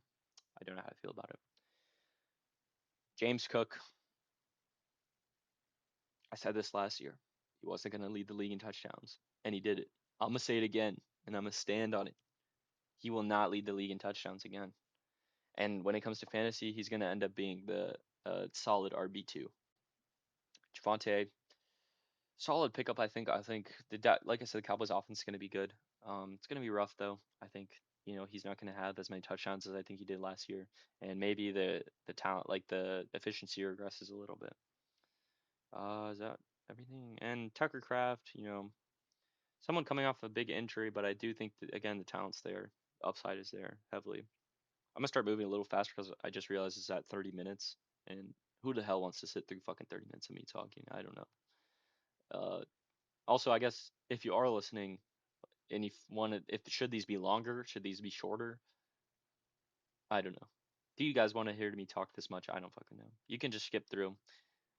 I don't know how I feel about it. James Cook. I said this last year. He wasn't going to lead the league in touchdowns, and he did it. I'm gonna say it again, and I'm gonna stand on it. He will not lead the league in touchdowns again. And when it comes to fantasy, he's gonna end up being the solid RB2. Javante, solid pickup. I think like I said, the Cowboys offense is going to be good. It's going to be rough though. I think he's not going to have as many touchdowns as I think he did last year, and maybe the talent, like the efficiency, regresses a little bit. Is that everything? And Tucker Craft, someone coming off a big injury, but I do think that again the talent's there, upside is there heavily. I'm gonna start moving a little faster because I just realized it's at 30 minutes, and who the hell wants to sit through fucking 30 minutes of me talking? I don't know. Uh, Also, I guess if you are listening and if should these be longer, should these be shorter? I don't know. Do you guys want to hear me talk this much? I don't fucking know. You can just skip through.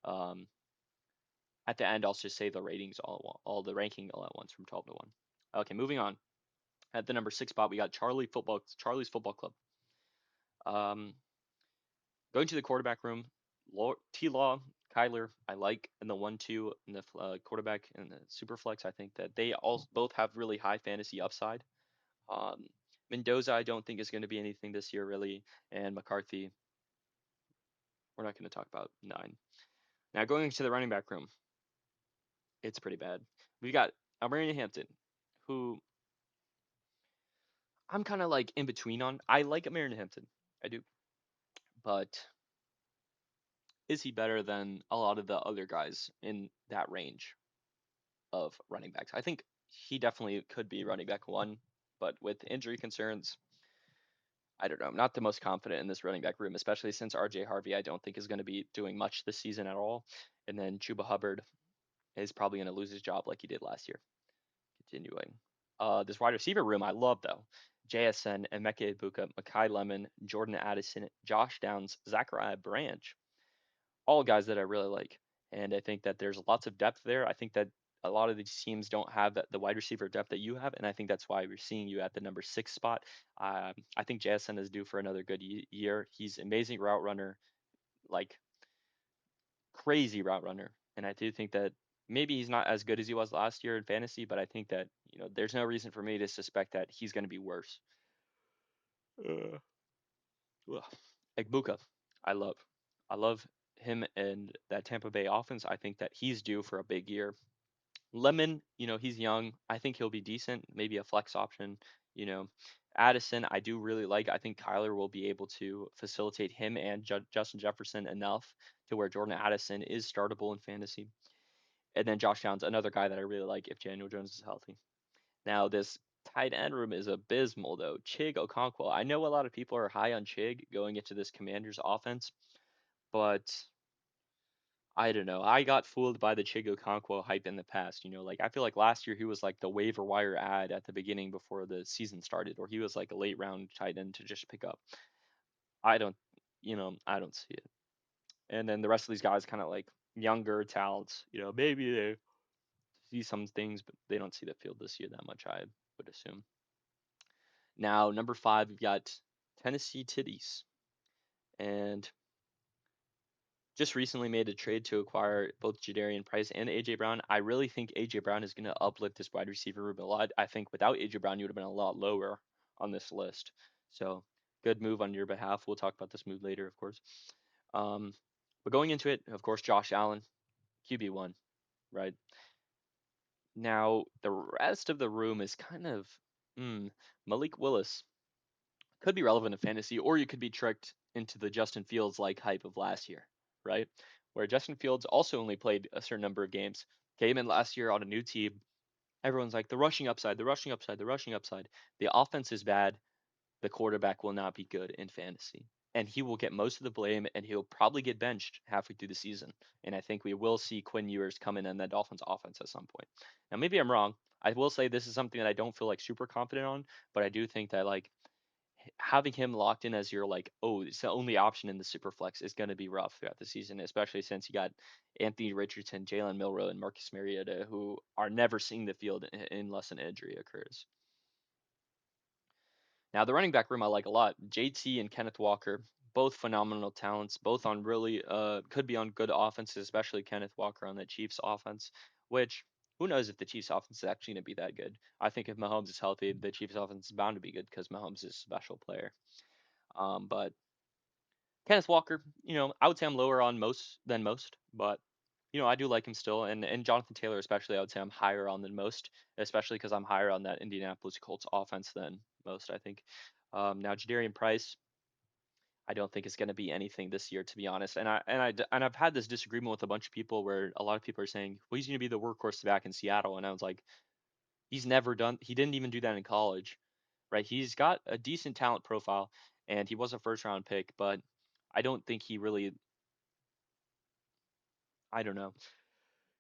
Um, at the end, I'll just say the ratings all the ranking all at once from 12 to 1. Okay, moving on. At the number 6 spot, we got Charlie's Football Club. Um, Going to the quarterback room, T Law, Kyler, I like in the 1-2 in the quarterback and the super flex. I think that they all both have really high fantasy upside. Um, Mendoza, I don't think is going to be anything this year really, and McCarthy, we're not going to talk about 9. Now going into the running back room, it's pretty bad. We got Almarian Hampton, who I'm kind of like in between on. I like Almarian Hampton, I do, but is he better than a lot of the other guys in that range of running backs? I think he definitely could be running back 1, but with injury concerns, I don't know. I'm not the most confident in this running back room, especially since RJ Harvey I don't think is going to be doing much this season at all. And then Chuba Hubbard is probably going to lose his job like he did last year. Continuing. This wide receiver room I love though. JSN, Emeka Ibuka, Makai Lemon, Jordan Addison, Josh Downs, Zachariah Branch. All guys that I really like. And I think that there's lots of depth there. I think that a lot of these teams don't have the wide receiver depth that you have, and I think that's why we're seeing you at the number 6 spot. I think JSN is due for another good year. He's amazing route runner, like crazy route runner, and I do think that maybe he's not as good as he was last year in fantasy, but I think that, there's no reason for me to suspect that he's going to be worse. Uh, ugh. Egbuka, I love. I love him and that Tampa Bay offense. I think that he's due for a big year. Lemon, he's young. I think he'll be decent, maybe a flex option. You know, Addison, I do really like. I think Kyler will be able to facilitate him and Justin Jefferson enough to where Jordan Addison is startable in fantasy. And then Josh Downs, another guy that I really like if Daniel Jones is healthy. Now, this tight end room is abysmal, though. Chig Okonkwo. I know a lot of people are high on Chig going into this Commanders offense, but I don't know. I got fooled by the Chig Okonkwo hype in the past. Like I feel like last year he was like the waiver wire ad at the beginning before the season started, or he was like a late round tight end to just pick up. I don't, I don't see it. And then the rest of these guys kind of like younger talents. Maybe they see some things, but they don't see the field this year that much, I would assume. Now, number 5, we've got Tennessee Titties. And just recently made a trade to acquire both Jadarian Price and AJ Brown. I really think AJ Brown is going to uplift this wide receiver room a lot. I think without AJ Brown, you would have been a lot lower on this list. So good move on your behalf. We'll talk about this move later, of course. Um, but going into it, of course, Josh Allen, QB1, right? Now, the rest of the room is kind of Malik Willis could be relevant in fantasy, or you could be tricked into the Justin Fields like hype of last year, right? Where Justin Fields also only played a certain number of games, came in last year on a new team. Everyone's like, the rushing upside, the rushing upside, the rushing upside. The offense is bad. The quarterback will not be good in fantasy. And he will get most of the blame, and he'll probably get benched halfway through the season. And I think we will see Quinn Ewers come in that Dolphins offense at some point. Now, maybe I'm wrong. I will say this is something that I don't feel like super confident on, but I do think that like having him locked in as your like, oh, it's the only option in the super flex is going to be rough throughout the season, especially since you got Anthony Richardson, Jalen Milrow, and Marcus Mariota, who are never seeing the field unless an injury occurs. Now, the running back room I like a lot. JT and Kenneth Walker, both phenomenal talents, both on really could be on good offenses, especially Kenneth Walker on the Chiefs offense, which who knows if the Chiefs offense is actually going to be that good. I think if Mahomes is healthy, the Chiefs offense is bound to be good because Mahomes is a special player. But Kenneth Walker, I would say I'm lower on most, but I do like him still, and Jonathan Taylor especially, I would say I'm higher on than most, especially because I'm higher on that Indianapolis Colts offense than most, I think. Now Jadarian Price, I don't think is going to be anything this year, to be honest, and I've had this disagreement with a bunch of people where a lot of people are saying, well, he's going to be the workhorse back in Seattle, and I was like, he didn't even do that in college, right? He's got a decent talent profile, and he was a first round pick, but I don't think he really, I don't know.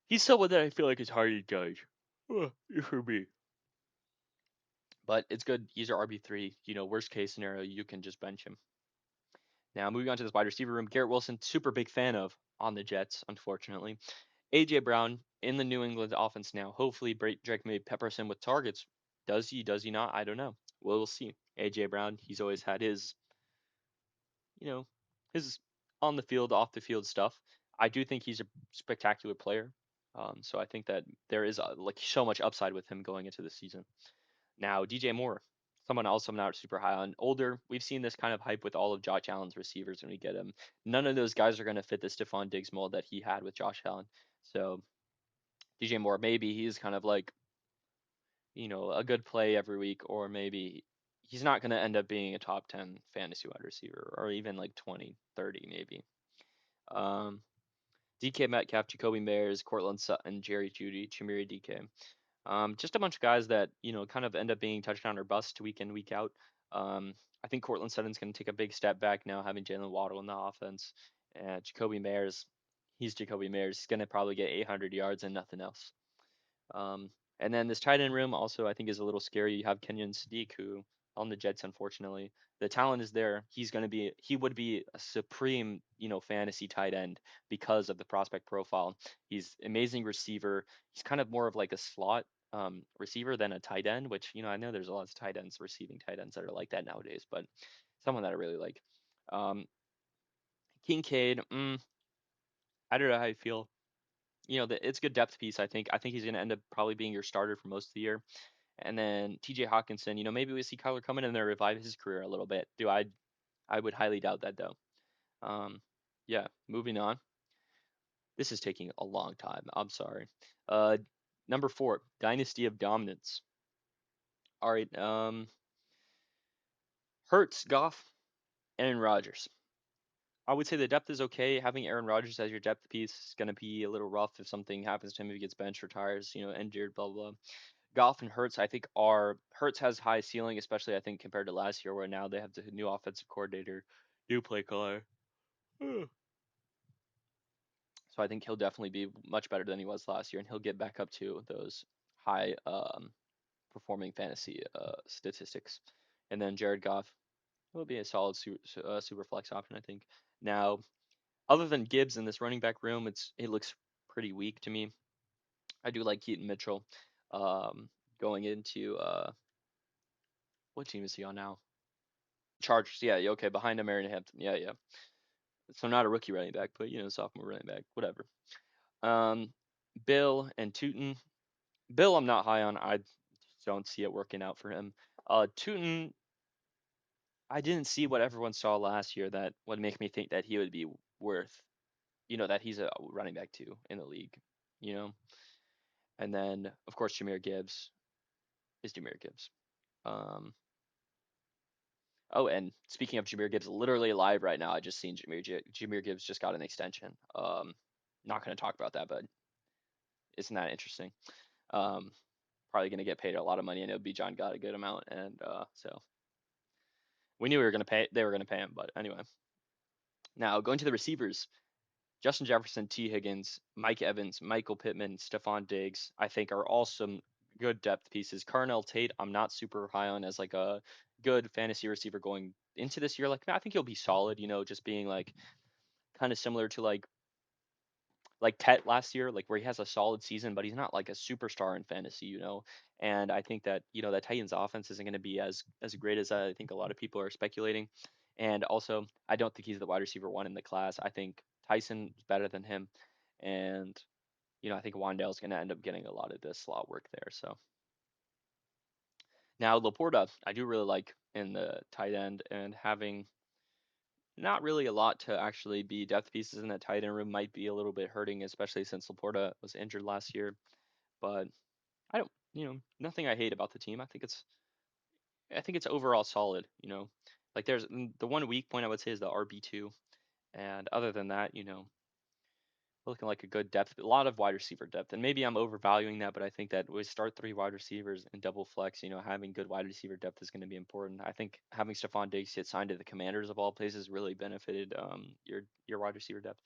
He's someone that I feel like is hard to judge. For me. But it's good. He's your RB3. Worst case scenario, you can just bench him. Now, moving on to this wide receiver room, Garrett Wilson, super big fan of on the Jets, unfortunately. AJ Brown in the New England offense now. Hopefully, Drake may peppers him with targets. Does he? Does he not? I don't know. We'll see. AJ Brown, he's always had you know, his on the field, off the field stuff. I do think he's a spectacular player. So I think that there is like so much upside with him going into the season. Now, DJ Moore, someone else I'm not super high on. Older, we've seen this kind of hype with all of Josh Allen's receivers when we get him. None of those guys are going to fit the Stephon Diggs mold that he had with Josh Allen. So DJ Moore, maybe he's kind of like, a good play every week, or maybe he's not going to end up being a top 10 fantasy wide receiver, or even like 20, 30 maybe. DK Metcalf, Jacoby Meyers, Cortland Sutton, Jerry Judy, Chimere DK. Just a bunch of guys that, kind of end up being touchdown or bust week in, week out. I think Cortland Sutton's going to take a big step back now, having Jalen Waddle in the offense. Jacoby Meyers, he's Jacoby Meyers. He's going to probably get 800 yards and nothing else. Um, and then this tight end room also I think is a little scary. You have Kenyon Sadiq who on the Jets, unfortunately, the talent is there. He would be a supreme, fantasy tight end because of the prospect profile. He's amazing receiver. He's kind of more of like a slot receiver than a tight end, which, I know there's a lot of tight ends, receiving tight ends that are like that nowadays, but someone that I really like. Um, Kincaid, I don't know how I feel. it's a good depth piece. I think he's going to end up probably being your starter for most of the year. And then T.J. Hawkinson, maybe we see Kyler coming in there revive his career a little bit. I would highly doubt that though. Um, yeah, moving on. This is taking a long time. I'm sorry. Uh, Number 4, Dynasty of Dominance. All right. Hurts, Goff, Aaron Rodgers. I would say the depth is okay. Having Aaron Rodgers as your depth piece is going to be a little rough if something happens to him, if he gets benched, retires, injured, blah, blah, blah. Goff and Hurts, I think, are Hurts has high ceiling, especially I think compared to last year, where now they have the new offensive coordinator, new play caller. So I think he'll definitely be much better than he was last year, and he'll get back up to those high performing fantasy statistics. And then Jared Goff will be a solid super flex option, I think. Now, other than Gibbs in this running back room, it looks pretty weak to me. I do like Keaton Mitchell. Um, Going into what team is he on now? Chargers. Yeah, yeah, okay, behind him, Aaron Hampton. Yeah, yeah. So not a rookie running back, but sophomore running back, whatever. Um, Bill and Tootin. Bill, I'm not high on. I don't see it working out for him. Tootin, I didn't see what everyone saw last year that would make me think that he would be worth, that he's a running back two in the league, you know. And then of course Jameer Gibbs is Jameer Gibbs. Um, oh, and speaking of Jameer Gibbs, literally live right now, I just seen Jameer Gibbs just got an extension. Not going to talk about that, but isn't that interesting? Um, Probably going to get paid a lot of money, and it'll be John got a good amount, and so we knew we were going to pay. They were going to pay him, but anyway. Now going to the receivers, Justin Jefferson, T. Higgins, Mike Evans, Michael Pittman, Stephon Diggs, I think are all some good depth pieces. Carnell Tate, I'm not super high on as like a good fantasy receiver going into this year. Like I think he'll be solid, just being like kind of similar to like Tet last year, like where he has a solid season, but he's not like a superstar in fantasy. And I think that that Titans offense isn't going to be as great as I think a lot of people are speculating. And also, I don't think he's the wide receiver one in the class. I think Tyson is better than him, and I think Wandale's going to end up getting a lot of the slot work there. So now Laporta, I do really like in the tight end, and having not really a lot to actually be depth pieces in that tight end room might be a little bit hurting, especially since Laporta was injured last year. But I don't, nothing I hate about the team. I think it's overall solid. Like there's the one weak point I would say is the RB2, and other than that, looking like a good depth, a lot of wide receiver depth, and maybe I'm overvaluing that, but I think that we start three wide receivers and double flex. Having good wide receiver depth is going to be important. I think having Stephon Diggs get signed to the Commanders of all places really benefited your wide receiver depth.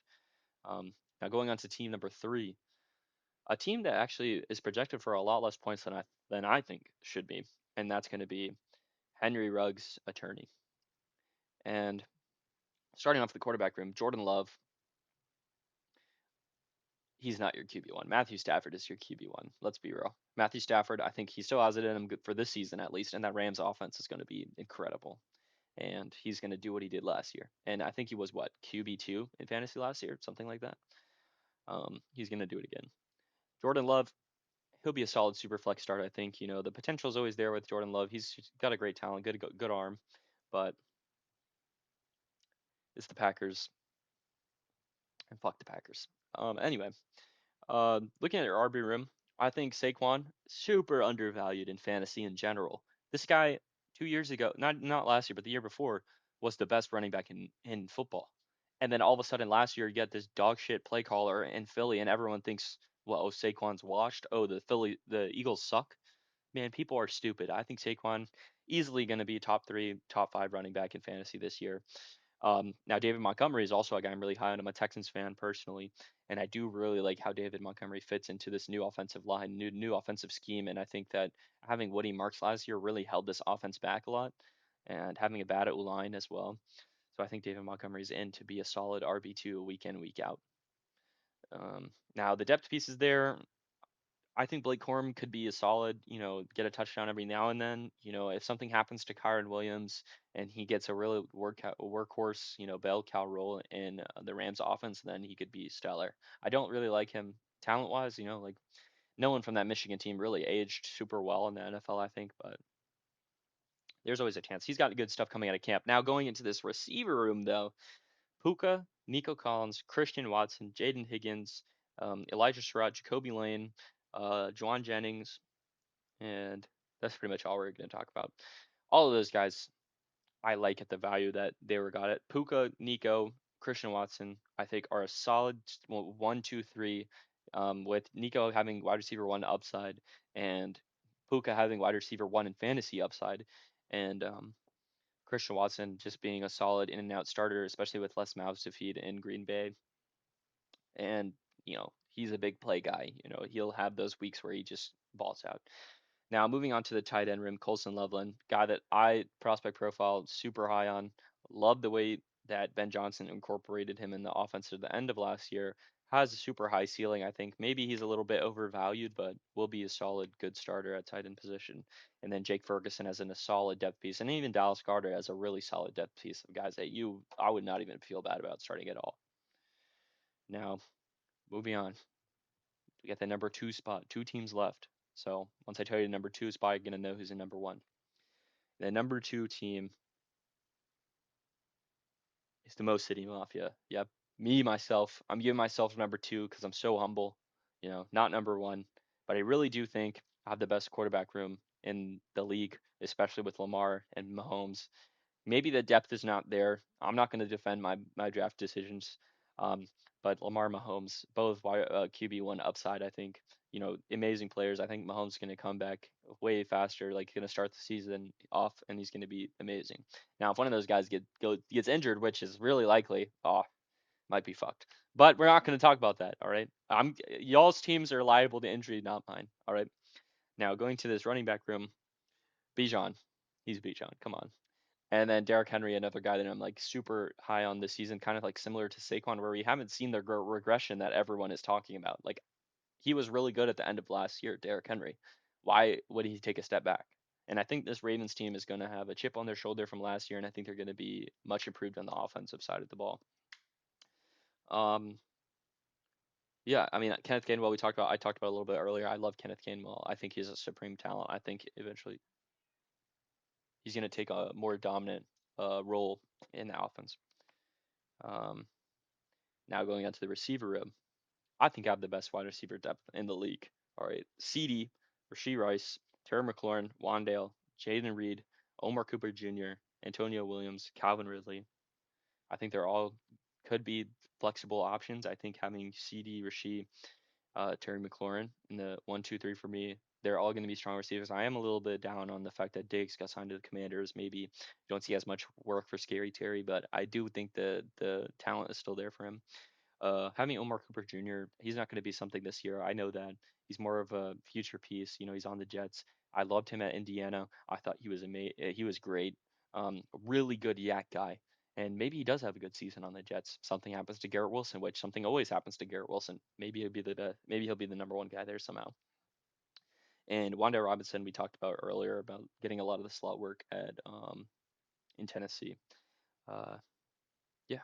Now going on to team number 3, a team that actually is projected for a lot less points than I think should be, and that's going to be Henry Ruggs' attorney. And starting off the quarterback room, Jordan Love, he's not your QB1. Matthew Stafford is your QB1. Let's be real. Matthew Stafford, I think he still has it in him for this season at least, and that Rams offense is going to be incredible. And he's going to do what he did last year. And I think he was what, QB2 in fantasy last year, something like that. He's going to do it again. Jordan Love, he'll be a solid super flex start. I think the potential is always there with Jordan Love. He's got a great talent, good arm, but it's the Packers, and fuck the Packers. Anyway, looking at your RB room, I think Saquon super undervalued in fantasy in general. This guy 2 years ago, not last year, but the year before, was the best running back in football. And then all of a sudden last year you get this dog shit play caller in Philly, and everyone thinks, well, oh, Saquon's washed. Oh, the Eagles suck. Man, people are stupid. I think Saquon easily going to be top 3, top 5 running back in fantasy this year. Now, David Montgomery is also a guy I'm really high on. I'm a Texans fan personally, and I do really like how David Montgomery fits into this new offensive line, new offensive scheme. And I think that having Woody Marks last year really held this offense back a lot, and having a bad line as well. So I think David Montgomery's in to be a solid RB2 week in, week out. Now the depth pieces there, I think Blake Corum could be a solid, get a touchdown every now and then. If something happens to Kyron Williams and he gets a really workhorse, bell cow role in the Rams offense, then he could be stellar. I don't really like him talent wise, like no one from that Michigan team really aged super well in the NFL, I think, but there's always a chance. He's got good stuff coming out of camp. Now going into this receiver room though, Puka, Nico Collins, Christian Watson, Jaden Higgins, Elijah Surratt, Jacoby Lane, Juwan Jennings, and that's pretty much all we're going to talk about. All of those guys I like at the value that they were got at. Puka, Nico, Christian Watson, I think are a solid one, two, three, with Nico having wide receiver one upside and Puka having wide receiver one in fantasy upside, and Christian Watson just being a solid in and out starter, especially with less mouths to feed in Green Bay. And, he's a big play guy. He'll have those weeks where he just balls out. Now, moving on to the tight end room, Colson Loveland, guy that I prospect profile super high on. Love the way that Ben Johnson incorporated him in the offense at the end of last year. Has a super high ceiling, I think. Maybe he's a little bit overvalued, but will be a solid, good starter at tight end position. And then Jake Ferguson as in a solid depth piece, and even Dallas Goedert as a really solid depth piece of guys that I would not even feel bad about starting at all. Now, moving on, we got the number two spot, two teams left. So once I tell you the number two spot, you're gonna know who's in number one. The number two team is the Mo City Mafia. Yep. Me, myself, I'm giving myself number two because I'm so humble, not number one. But I really do think I have the best quarterback room in the league, especially with Lamar and Mahomes. Maybe the depth is not there. I'm not going to defend my draft decisions. Um, but Lamar Mahomes, both QB1 upside, I think, amazing players. I think Mahomes is going to come back way faster, like going to start the season off, and he's going to be amazing. Now, if one of those guys gets injured, which is really likely, might be fucked. But we're not going to talk about that. All right, y'all's teams are liable to injury, not mine. All right. Now going to this running back room, Bijan, he's Bijan. Come on. And then Derrick Henry, another guy that I'm like super high on this season, kind of like similar to Saquon, where we haven't seen the regression that everyone is talking about. Like he was really good at the end of last year, Derrick Henry. Why would he take a step back? And I think this Ravens team is going to have a chip on their shoulder from last year, and I think they're going to be much improved on the offensive side of the ball. Um, yeah, I mean Kenneth Gainwell, I talked about a little bit earlier. I love Kenneth Gainwell. I think he's a supreme talent. I think eventually he's going to take a more dominant role in the offense. Um, Now going on to the receiver room, I think I have the best wide receiver depth in the league. All right, CD, Rasheed Rice, Terry McLaurin, Wandale, Jaden Reed, Omar Cooper Jr., Antonio Williams, Calvin Ridley. I think they're all could be flexible options. I think having CD, Rasheed, Terry McLaurin in the 1, 2, 3 for me, they're all going to be strong receivers. I am a little bit down on the fact that Diggs got signed to the Commanders. Maybe you don't see as much work for Scary Terry, but I do think the talent is still there for him. Having Omar Cooper Jr., he's not going to be something this year. I know that he's more of a future piece. He's on the Jets. I loved him at Indiana. I thought he was he was great. Really good yak guy. And maybe he does have a good season on the Jets. Something happens to Garrett Wilson, which something always happens to Garrett Wilson. Maybe he'll be the number one guy there somehow. And Wanda Robinson, we talked about earlier about getting a lot of the slot work at in Tennessee. Uh, yeah.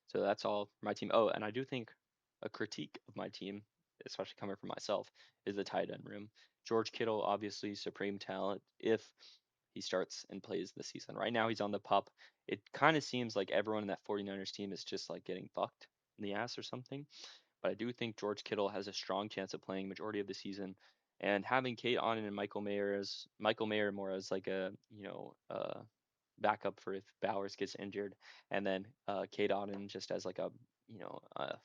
So that's all for my team. Oh, and I do think a critique of my team, especially coming from myself, is the tight end room. George Kittle, obviously supreme talent if he starts and plays this season. Right now he's on the pup. It kind of seems like everyone in that 49ers team is just like getting fucked in the ass or something. But I do think George Kittle has a strong chance of playing majority of the season. And having Kate Otten and Michael Mayer more as like a backup for if Bowers gets injured, and then Kate Otten just as like a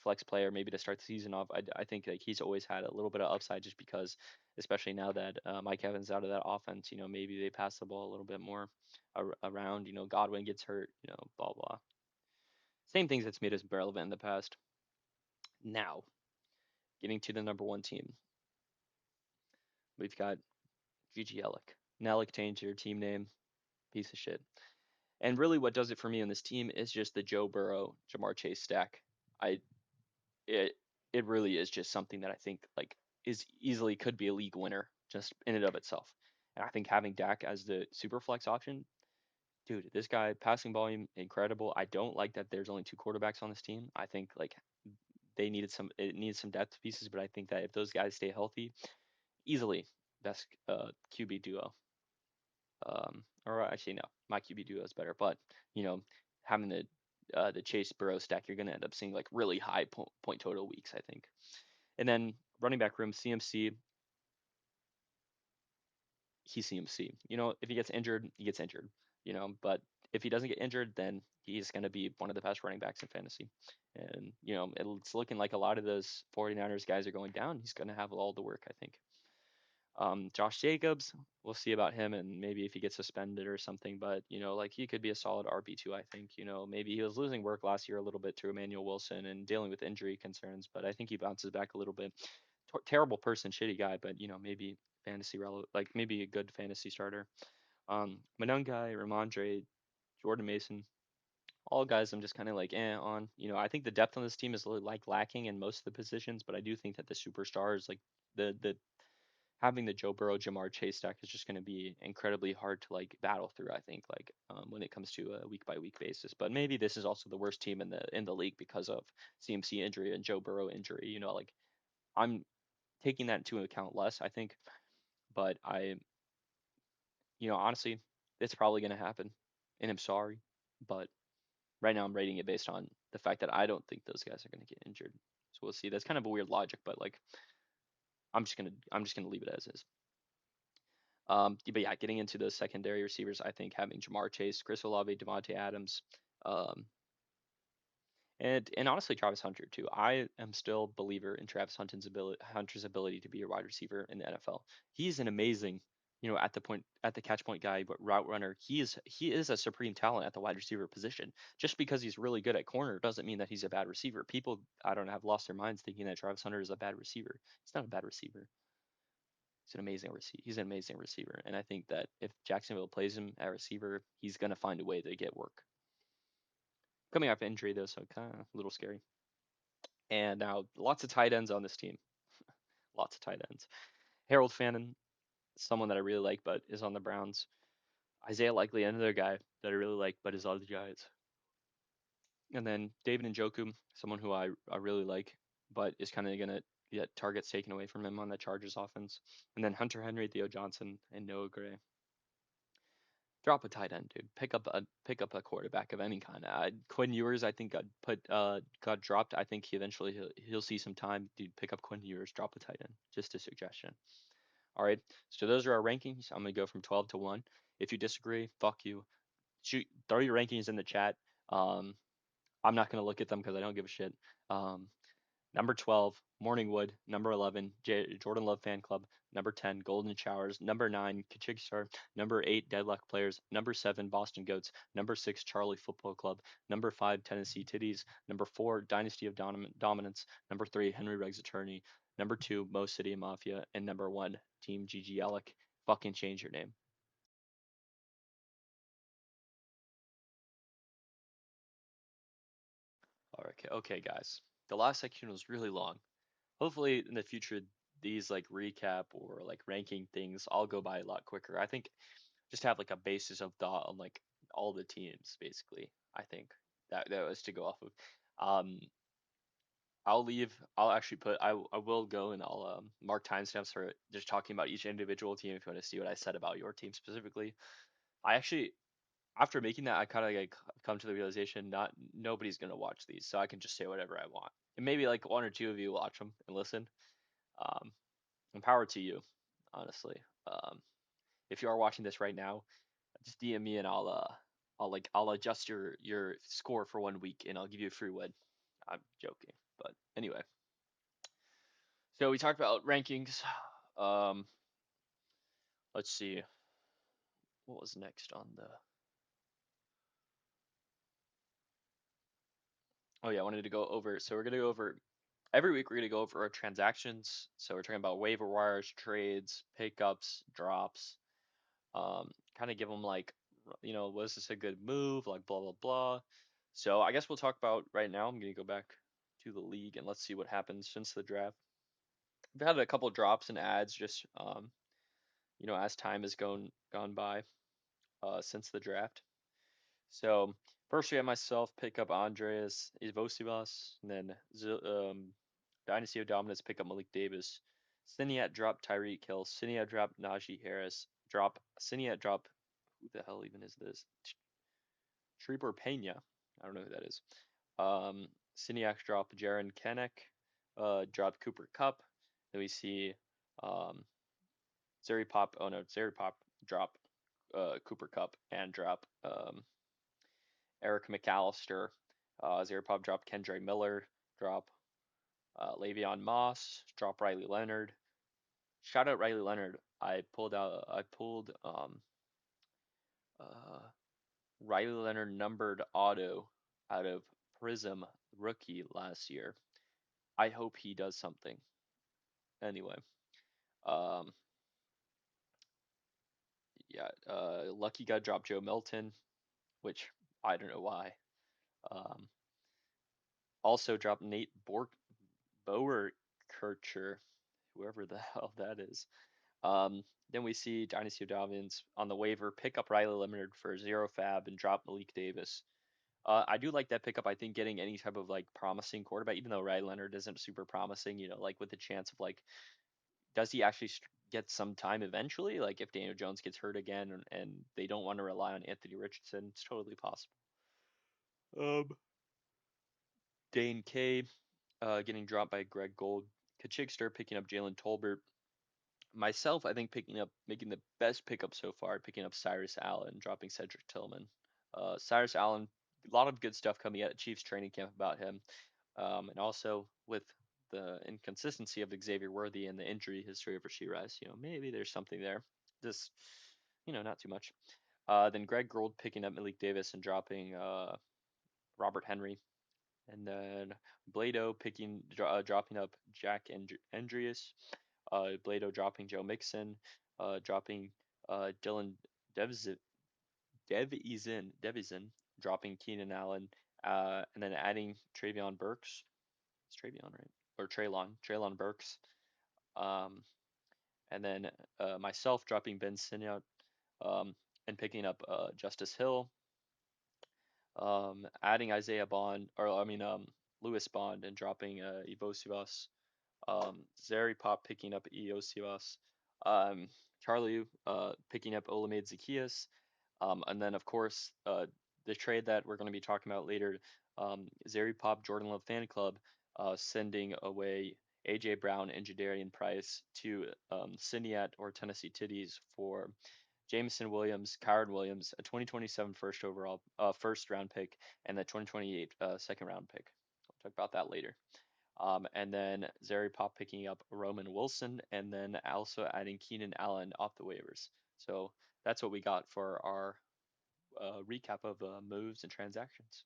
flex player maybe to start the season off. I think like he's always had a little bit of upside just because, especially now that Mike Evans out of that offense, maybe they pass the ball a little bit more around. Godwin gets hurt, blah blah. Same things that's made us relevant in the past. Now, getting to the number one team, we've got GG Ellick. Nellick changed your team name, piece of shit. And really, what does it for me on this team is just the Joe Burrow, Jamar Chase stack. I it it really is just something that I think like is easily could be a league winner just in and of itself. And I think having Dak as the super flex option, dude, this guy passing volume incredible. I don't like that there's only two quarterbacks on this team. I think like it needed some depth pieces, but I think that if those guys stay healthy, easily best QB duo. Or actually no, my QB duo is better, but you know, having the Chase Burrow stack, you're gonna end up seeing like really high point total weeks, I think. And then running back room, CMC, he's CMC. You know, if he gets injured, he gets injured. You know, but if he doesn't get injured, then he's going to be one of the best running backs in fantasy. And, you know, it's looking like a lot of those 49ers guys are going down. He's going to have all the work, I think. Josh Jacobs, we'll see about him and maybe if he gets suspended or something, but you know, like he could be a solid RB2, I think. You know, maybe he was losing work last year a little bit to Emmanuel Wilson and dealing with injury concerns, but I think he bounces back a little bit. Terrible person, shitty guy, but you know, maybe fantasy relevant, like maybe a good fantasy starter. Manungai, Ramondre, Jordan Mason, all guys I'm just kind of like on. You know, I think the depth on this team is like lacking in most of the positions, but I do think that the superstars, like the having the Joe Burrow, Jamar Chase stack is just going to be incredibly hard to like battle through. I think like when it comes to a week by week basis. But maybe this is also the worst team in the league because of CMC injury and Joe Burrow injury. You know, like I'm taking that into account less, I think. But you know, honestly, it's probably going to happen, and I'm sorry, but right now I'm rating it based on the fact that I don't think those guys are going to get injured. So we'll see. That's kind of a weird logic, but like I'm just gonna leave it as is. But yeah, getting into those secondary receivers, I think having Jamar Chase, Chris Olave, Devontae Adams, um, and honestly Travis Hunter too. I am still a believer in Hunter's ability to be a wide receiver in the NFL. He's an amazing, you know, at the catch point guy, but route runner. He is a supreme talent at the wide receiver position. Just because he's really good at corner doesn't mean that he's a bad receiver. People I don't know, have lost their minds thinking that Travis Hunter is a bad receiver. He's not a bad receiver. He's an amazing receiver, and I think that if Jacksonville plays him at receiver, he's gonna find a way to get work. Coming off injury though, so kind of a little scary. And now lots of tight ends on this team. Lots of tight ends. Harold Fannin, someone that I really like, but is on the Browns. Isaiah Likely, another guy that I really like, but is on the Giants. And then David Njoku, someone who I really like, but is kind of gonna get targets taken away from him on the Chargers offense. And then Hunter Henry, Theo Johnson, and Noah Gray. Drop a tight end, dude. Pick up a quarterback of any kind. Quinn Ewers, I think got dropped. I think he'll see some time. Dude, pick up Quinn Ewers. Drop a tight end. Just a suggestion. All right. So those are our rankings. I'm gonna go from 12 to 1. If you disagree, fuck you. Shoot, throw your rankings in the chat. Um, I'm not gonna look at them because I don't give a shit. Um, Number 12, Morningwood. Number 11, Jordan Love Fan Club. Number 10, Golden Showers. Number 9, Kachik. Number 8, Deadlock Players. Number 7, Boston Goats. Number 6, Charlie Football Club. Number 5, Tennessee Titties. Number 4, Dynasty of Dominance. Number 3, Henry Regg's Attorney. Number 2, Mo City Mafia. And number 1, Team GG Alec. Fucking change your name. All right, okay, guys. The last section was really long. Hopefully in the future these like recap or like ranking things all go by a lot quicker. I think just have like a basis of thought on like all the teams basically. I think that was to go off of. Um, I'll actually I will go and I'll mark timestamps for just talking about each individual team if you want to see what I said about your team specifically. I actually after making that I kind of like come to the realization not nobody's gonna watch these, so I can just say whatever I want. And maybe like one or two of you watch them and listen. Um, and power to you, honestly. Um, if you are watching this right now, just DM me and I'll adjust your score for 1 week and I'll give you a free win. I'm joking, but anyway. So we talked about rankings. Um, let's see what was next on the. Oh yeah, I wanted to go over. So we're gonna go over every week. We're gonna go over our transactions. So we're talking about waiver wires, trades, pickups, drops, kind of give them like, you know, was this a good move? Like blah blah blah. So I guess we'll talk about right now. I'm gonna go back to the league and let's see what happens since the draft. We've had a couple drops and ads just you know, as time has gone by since the draft. So First, we have myself pick up Andreas Ivosivas, and then Dynasty of Dominance pick up Malik Davis. Siniat drop Tyreek Hill. Siniat drop Najee Harris. Siniat drop. Who the hell even is this? Trooper Pena. I don't know who that is. Siniak drop Jaron Kennick. Drop Cooper Cup. Then we see Zeri Pop drop Cooper Cup and drop Eric McAllister. Zeri Pop drop Kendre Miller. Drop Le'Veon Moss. Drop Riley Leonard. Shout out Riley Leonard. I pulled Riley Leonard numbered auto out of Prism rookie last year. I hope he does something. Anyway, yeah, Lucky got dropped Joe Milton, which I don't know why. Also dropped Nate Boerkircher, whoever the hell that is. Then we see Dynasty Dobbins on the waiver pick up Riley Leonard for 0 fab and drop Malik Davis. I do like that pickup. I think getting any type of like promising quarterback, even though Riley Leonard isn't super promising, like with the chance of like, does he actually get some time eventually? Like if Daniel Jones gets hurt again and they don't want to rely on Anthony Richardson, it's totally possible. Dane K getting dropped by Greg Gold. Kachikster picking up Jalen Tolbert. Myself, I think making the best pickup so far, picking up Cyrus Allen, dropping Cedric Tillman. Cyrus Allen, a lot of good stuff coming out of Chiefs training camp about him. And also with the inconsistency of Xavier Worthy and the injury history of Rashee Rice, maybe there's something there. Just, not too much. Then Greg Gould picking up Malik Davis and dropping Robert Henry. And then Blado dropping up Jack Andreas. Blado dropping Joe Mixon. Dropping Dylan Devizin, dropping Keenan Allen. And then adding Travion Burks. It's Travion, right? Or Traylon Burks. And then myself dropping Ben Sinnott and picking up Justice Hill. Adding Isaiah Bond, Lewis Bond, and dropping Ivosivas. Zeri Pop picking up Iosivas. Charlie picking up Olamide Zacchaeus. And then, of course, the trade that we're going to be talking about later, Zeri Pop Jordan Love Fan Club sending away AJ Brown and Jadarian Price to Siniat or Tennessee Titties for Jameson Williams, Kyron Williams, a 2027 first round pick, and the 2028 second round pick. I'll talk about that later. And then Zeri Pop picking up Roman Wilson, and then also adding Keenan Allen off the waivers. So that's what we got for our recap of moves and transactions.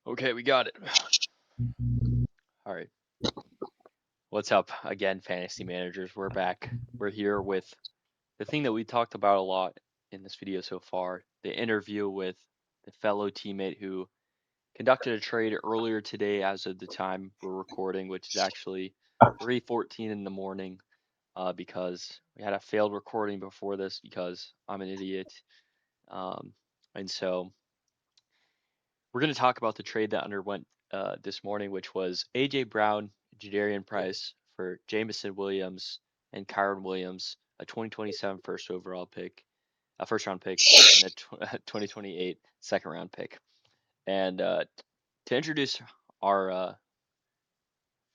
Okay, we got it. All right. What's up again, fantasy managers? We're back. We're here with the thing that we talked about a lot in this video so far, the interview with the fellow teammate who conducted a trade earlier today as of the time we're recording, which is actually 3:14 in the morning, because we had a failed recording before this because I'm an idiot. And so we're going to talk about the trade that underwent this morning, which was AJ Brown, Jadarian Price for Jameson Williams and Kyron Williams, a 2027 first round pick, and a 2028 second round pick. And to introduce our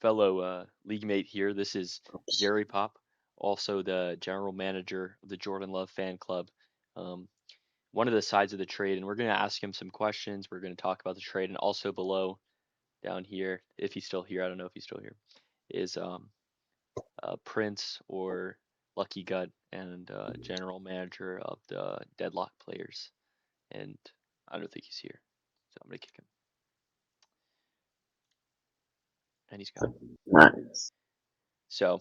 fellow league mate here, this is Zeri Pop, also the general manager of the Jordan Love Fan Club. One of the sides of the trade, and we're going to ask him some questions. We're going to talk about the trade, and also below down here, if he's still here, I don't know if he's still here, is Prince or Lucky Gut and general manager of the Deadlock Players. And I don't think he's here, so I'm going to kick him. And he's gone. Nice. So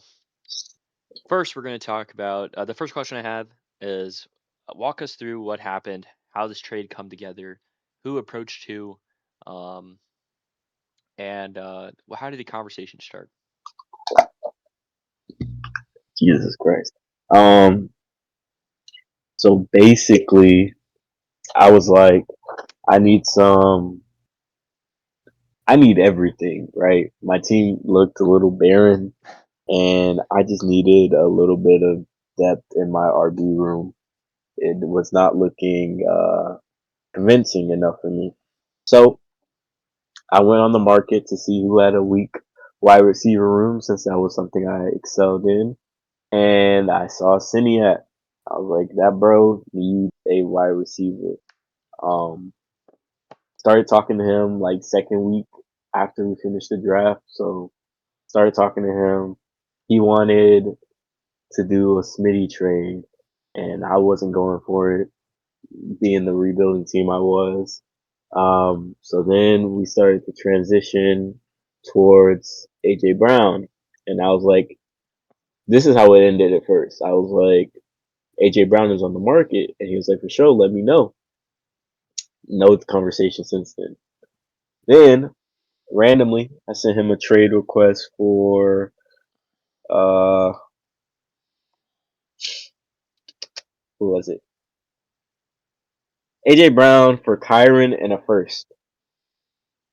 first, we're going to talk about the first question I have is walk us through what happened, how this trade come together, who approached who, and how did the conversation start? Jesus Christ. Um, so basically, I was like, I need some, I need everything, right? My team looked a little barren, and I just needed a little bit of depth in my RB room. It was not looking convincing enough for me. So I went on the market to see who had a weak wide receiver room, since that was something I excelled in. And I saw Siniat. I was like, that bro needs a wide receiver. Um, Started talking to him like second week after we finished the draft. So started talking to him. He wanted to do a Smitty trade, and I wasn't going for it, being the rebuilding team I was. So then we started to transition towards AJ Brown, and I was like, this is how it ended at first. I was like, AJ Brown is on the market, and he was like, for sure, let me know. No conversation since then. Then randomly, I sent him a trade request for uh, who was it? AJ Brown for Kyron and a first,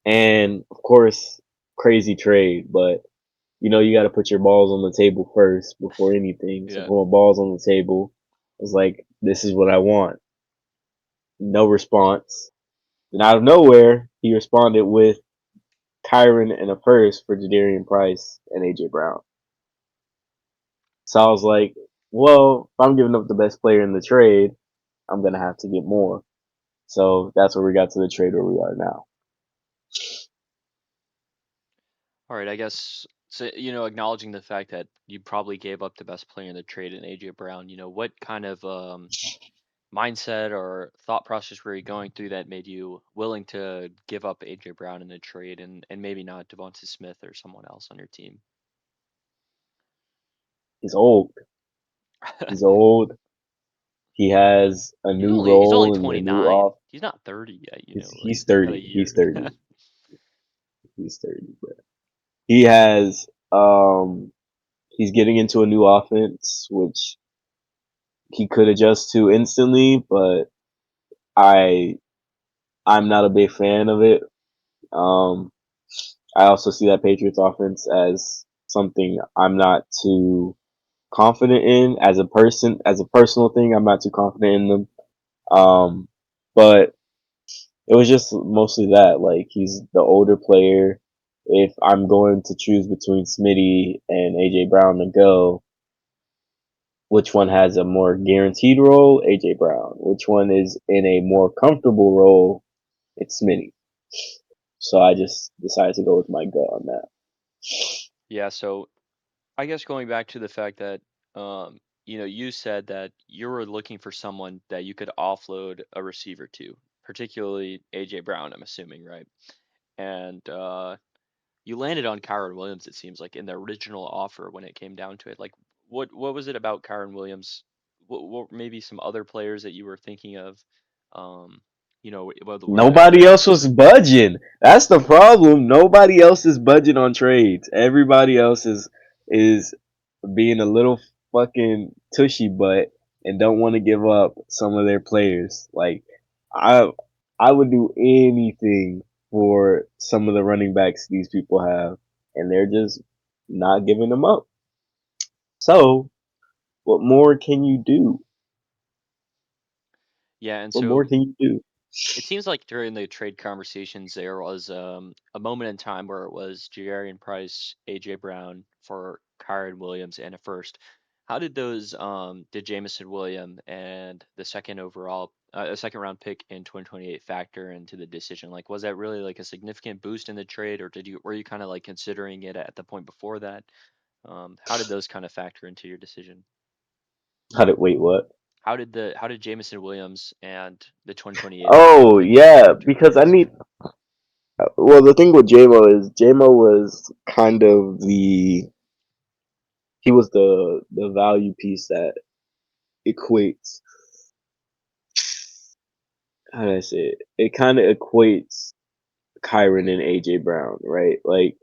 and of course, crazy trade, but you got to put your balls on the table first before anything. So Yeah. put my balls on the table. I was like, this is what I want. No response. Then out of nowhere, he responded with Kyron and a first for Jadarian Price and AJ Brown. So I was like, well, if I'm giving up the best player in the trade, I'm gonna have to get more. So that's where we got to the trade where we are now. All right, I guess so, acknowledging the fact that you probably gave up the best player in the trade in AJ Brown, what kind of mindset or thought process were you going through that made you willing to give up AJ Brown in the trade and maybe not Devonta Smith or someone else on your team? He's old. He's old. He has a new He's only role in the new 29. off. He's not 30 yet, like He's you got a 30. year. He's 30. He's 30. But he has he's getting into a new offense, which he could adjust to instantly, but I I'm not a big fan of it. Um, I also see that Patriots offense as something I'm not too confident in as a person, as a personal thing. I'm not too confident in them. But it was just mostly that, like, he's the older player. If I'm going to choose between Smitty and AJ Brown to go, which one has a more guaranteed role? AJ Brown. Which one is in a more comfortable role? It's Smitty. So I just decided to go with my gut on that. Yeah, so I guess going back to the fact that you said that you were looking for someone that you could offload a receiver to, particularly AJ Brown, I'm assuming, right? And you landed on Kyron Williams, it seems like, in the original offer when it came down to it. Like, what was it about Kyron Williams? What maybe some other players that you were thinking of? Um, whether that Nobody be else was budging. That's the problem. Nobody else is budging on trades. Everybody else is being a little fucking tushy butt and don't want to give up some of their players. Like I I would do anything for some of the running backs these people have, and they're just not giving them up. So what more can you do? yeah, and What more so can you do? it seems like during the trade conversations there was a moment in time where it was Jarian Price, AJ Brown for Kyron Williams and a first. How did those did Jamison William and the second overall a second round pick in 2028 factor into the decision? Like, was that really like a significant boost in the trade, or were you kind of like considering it at the point before that? How did those kind of factor into your decision? How did wait what? How did Jamison Williams and the 2028 overall Oh pick yeah, factor into your because I need. decision? Well, the thing with JMO is JMO was kind of the he was the value piece that equates. How do I say it? It kind of equates Kyron and AJ Brown, right? Like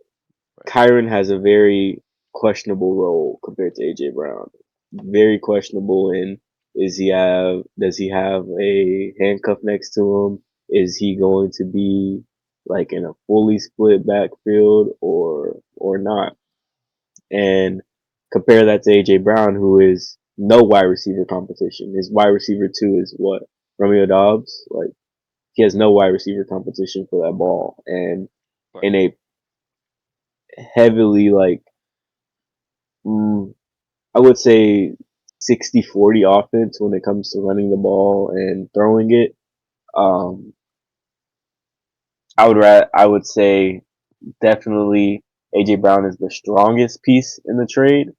Right. Kyron has a very questionable role compared to AJ Brown. very questionable in does he have a handcuff next to him? Is he going to be like in a fully split backfield or not? And compare that to AJ Brown, who is no wide receiver competition. His wide receiver two is what? Romeo Dobbs? Like he has no wide receiver competition for that ball. And Right. in a heavily like I would say 60-40 offense when it comes to running the ball and throwing it. Um, I would say definitely AJ Brown is the strongest piece in the trade.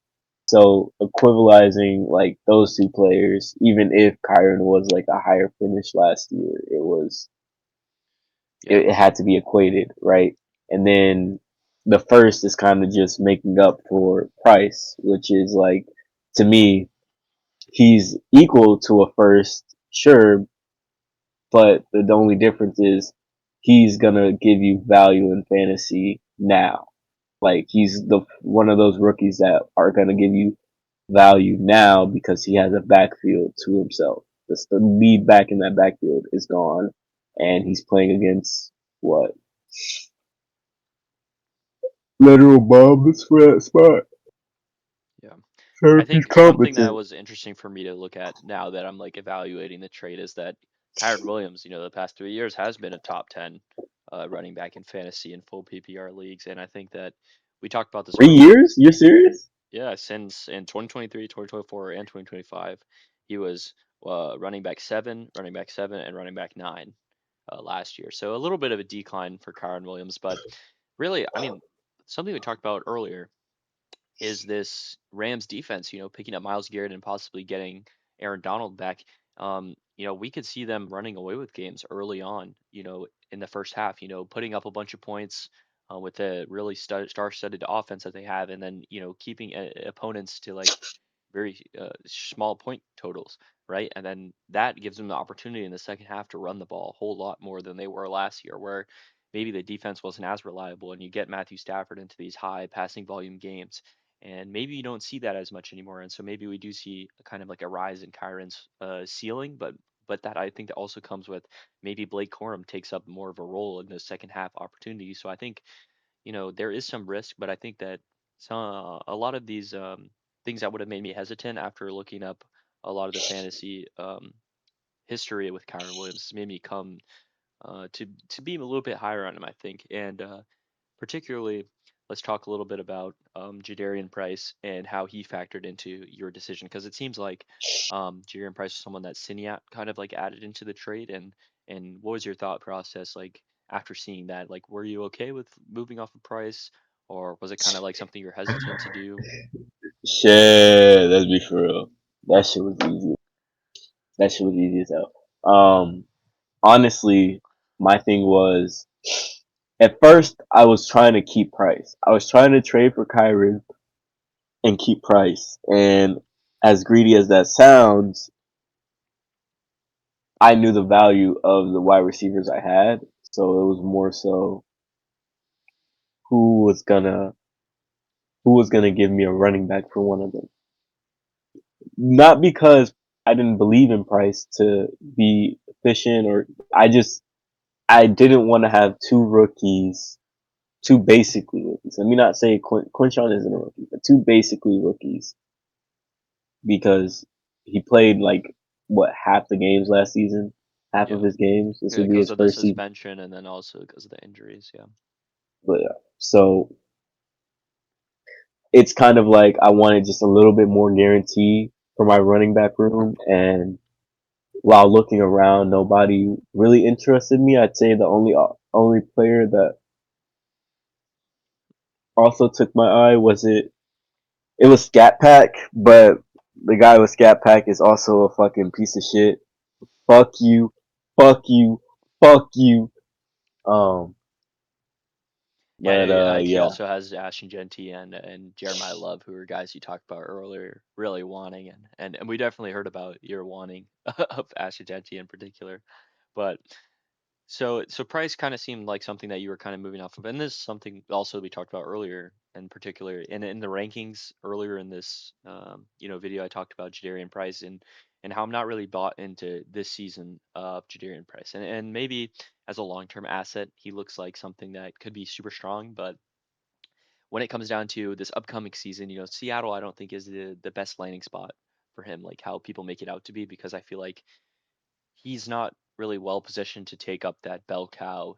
So equivalizing like those two players, even if Kyron was like a higher finish last year, Yeah. it had to be equated, right? And then the first is kind of just making up for price, which is like to me he's equal to a first, sure, but the only difference is he's gonna give you value in fantasy now. Like he's the one of those rookies that are gonna give you value now because he has a backfield to himself. The lead back in that backfield is gone, and he's playing against what literal bombs for that spot. Yeah. So I if he's think something that competent, was interesting for me to look at now that I'm like evaluating the trade is that Kyron Williams, the past 3 years has been a top 10 running back in fantasy and full PPR leagues. And I think that we talked about this 3 years? earlier. You're serious? Yeah, since in 2023, 2024, and 2025, he was running back seven, and running back nine last year. So a little bit of a decline for Kyron Williams. But really, I mean, something we talked about earlier is this Rams defense, picking up Miles Garrett and possibly getting Aaron Donald back. We could see them running away with games early on, in the first half, putting up a bunch of points with the really star-studded offense that they have, and then, keeping opponents to like very small point totals, right? And then that gives them the opportunity in the second half to run the ball a whole lot more than they were last year, where maybe the defense wasn't as reliable, and you get Matthew Stafford into these high passing volume games. And maybe you don't see that as much anymore, and so maybe we do see a kind of like a rise in Kyron's ceiling, but that I think that also comes with maybe Blake Corum takes up more of a role in the second half opportunities. So I think there is some risk, but I think that a lot of these things that would have made me hesitant after looking up a lot of the fantasy history with Kyron Williams has made me come to be a little bit higher on him, I think. And particularly, let's talk a little bit about Jadarian Price and how he factored into your decision, because it seems like Jadarian Price was someone that Siniat kind of like added into the trade. And what was your thought process like after seeing that? Like, were you okay with moving off of Price, or was it kind of like something you're hesitant to do? Shit, let's be for real. That shit was easy. That shit was easy as hell. Honestly, my thing was at first I was trying to keep Price. I was trying to trade for Kyron and keep Price. And as greedy as that sounds, I knew the value of the wide receivers I had. So it was more so who was gonna who was gonna give me a running back for one of them. Not because I didn't believe in Price to be efficient or I didn't want to have two rookies, two basically rookies. Let me not say Quinshon isn't a rookie, but two basically rookies because he played like what half the games last season, half of Yeah, his games. This yeah, would be because his of the first season. suspension and then also because of the injuries. Yeah, But so it's kind of like I wanted just a little bit more guarantee for my running back room. And while looking around, nobody really interested me. I'd say the only player that also took my eye it was Scat Pack, but the guy with Scat Pack is also a fucking piece of shit. Fuck you, fuck you, fuck you. Um, yeah. but He yeah, also has Ashton Genty and Jeremiah Love, who are guys you talked about earlier, really wanting, and we definitely heard about your wanting of Ashton Genty in particular, but. So Price kind of seemed like something that you were kind of moving off of, and this is something also we talked about earlier, in particular, in the rankings earlier in this video. I talked about Jadarian Price and how I'm not really bought into this season of Jadarian Price, and maybe as a long-term asset, he looks like something that could be super strong, but when it comes down to this upcoming season, Seattle I don't think is the best landing spot for him, like how people make it out to be, because I feel like he's not really well positioned to take up that bell cow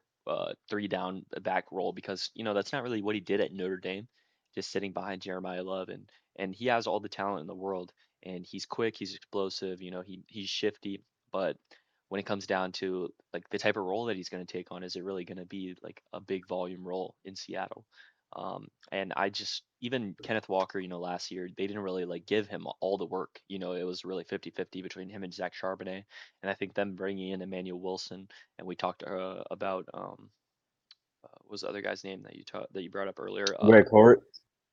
three down back role, because that's not really what he did at Notre Dame, just sitting behind Jeremiah Love, and he has all the talent in the world, and he's quick, he's explosive, he's shifty, but when it comes down to like the type of role that he's going to take on, is it really going to be like a big volume role in Seattle? And I just, even Kenneth Walker, last year they didn't really like give him all the work. It was really 50-50 between him and Zach Charbonnet, and I think them bringing in Emmanuel Wilson, and we talked about what was the other guy's name that you brought up earlier? Greg Hort,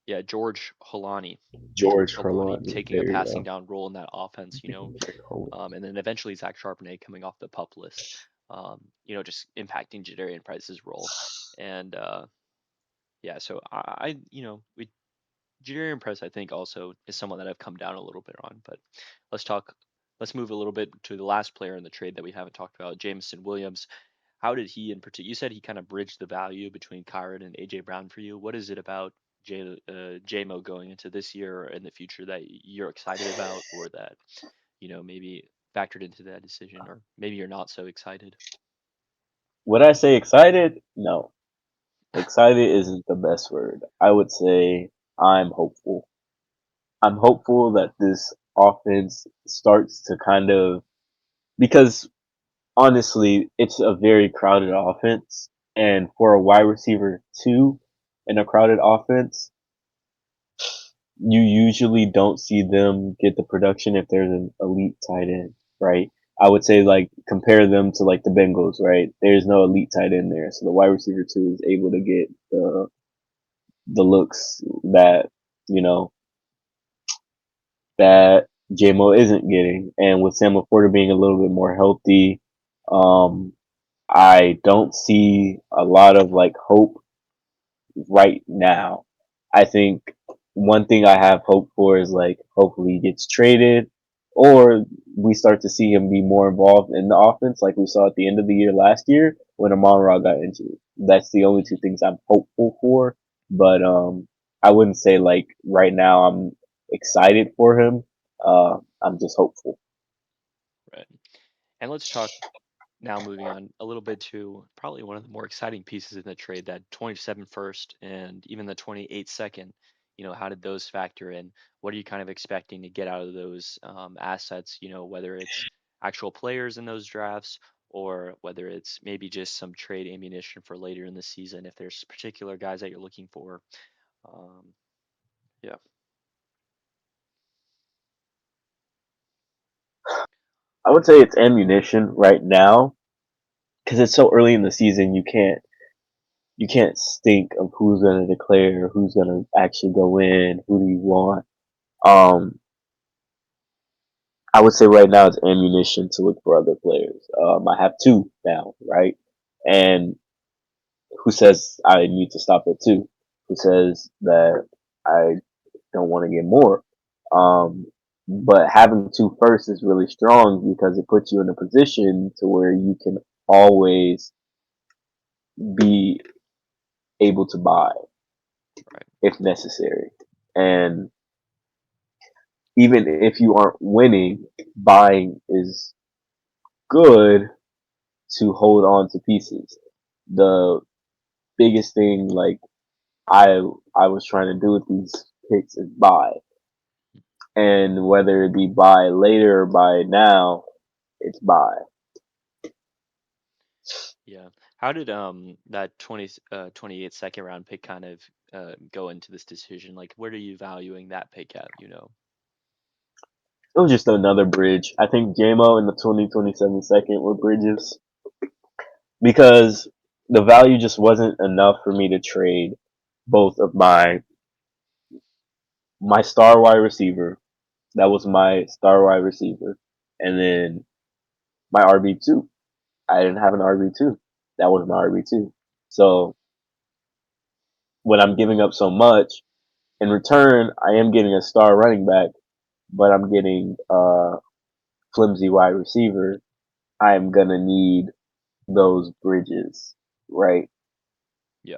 Yeah, George Holani. George George Holani Harlon. taking a There you passing go. down role in that offense, Greg Hort. and then eventually Zach Charbonnet coming off the pup list, just impacting Jadarian Price's role, and yeah, so we Jadarian Price, I think, also is someone that I've come down a little bit on. But let's talk. Let's move a little bit to the last player in the trade that we haven't talked about, Jameson Williams. How did he in particular? You said he kind of bridged the value between Kyron and AJ Brown for you. What is it about JMO going into this year or in the future that you're excited about, or that maybe factored into that decision, or maybe you're not so excited? Would I say excited? No. Excited isn't the best word. I would say I'm hopeful. I'm hopeful that this offense starts to kind of, because honestly, it's a very crowded offense. And for a wide receiver two in a crowded offense, you usually don't see them get the production if there's an elite tight end, right? I would say like compare them to like the Bengals, right? There's no elite tight end there, so the wide receiver two is able to get the looks that you know that JMO isn't getting, and with Sam LaPorta being a little bit more healthy, um, I don't see a lot of like hope right now. I think one thing I have hope for is like hopefully he gets traded or we start to see him be more involved in the offense like we saw at the end of the year last year when Amon Ra got injured. That's the only two things I'm hopeful for. But I wouldn't say like right now I'm excited for him. I'm just hopeful. Right. And let's talk now, moving on a little bit to probably one of the more exciting pieces in the trade, that 27 first and even the 28 second. How did those factor in? What are you kind of expecting to get out of those assets? Whether it's actual players in those drafts, or whether it's maybe just some trade ammunition for later in the season if there's particular guys that you're looking for. Um, yeah, I would say it's ammunition right now because it's so early in the season. You can't think of who's going to declare, who's going to actually go in, who do you want. Um, I would say right now it's ammunition to look for other players. I have two now, right? And who says I need to stop at two? Who says that I don't want to get more? Um, but having two first is really strong because it puts you in a position to where you can always be able to buy right. if necessary. And even if you aren't winning, buying is good to hold on to pieces. The biggest thing like I I was trying to do with these picks is buy. And whether it be buy later or buy now, it's buy. Yeah. How did that 28 second round pick kind of go into this decision? Like, where are you valuing that pick at? It was just another bridge. I think JMO and the 2027 second were bridges because the value just wasn't enough for me to trade both of my star wide receiver. That was my star wide receiver, and then my RB2. I didn't have an RB2. That was my RB2. So when I'm giving up so much, in return, I am getting a star running back, but I'm getting a flimsy wide receiver. I'm gonna need those bridges, right? Yeah.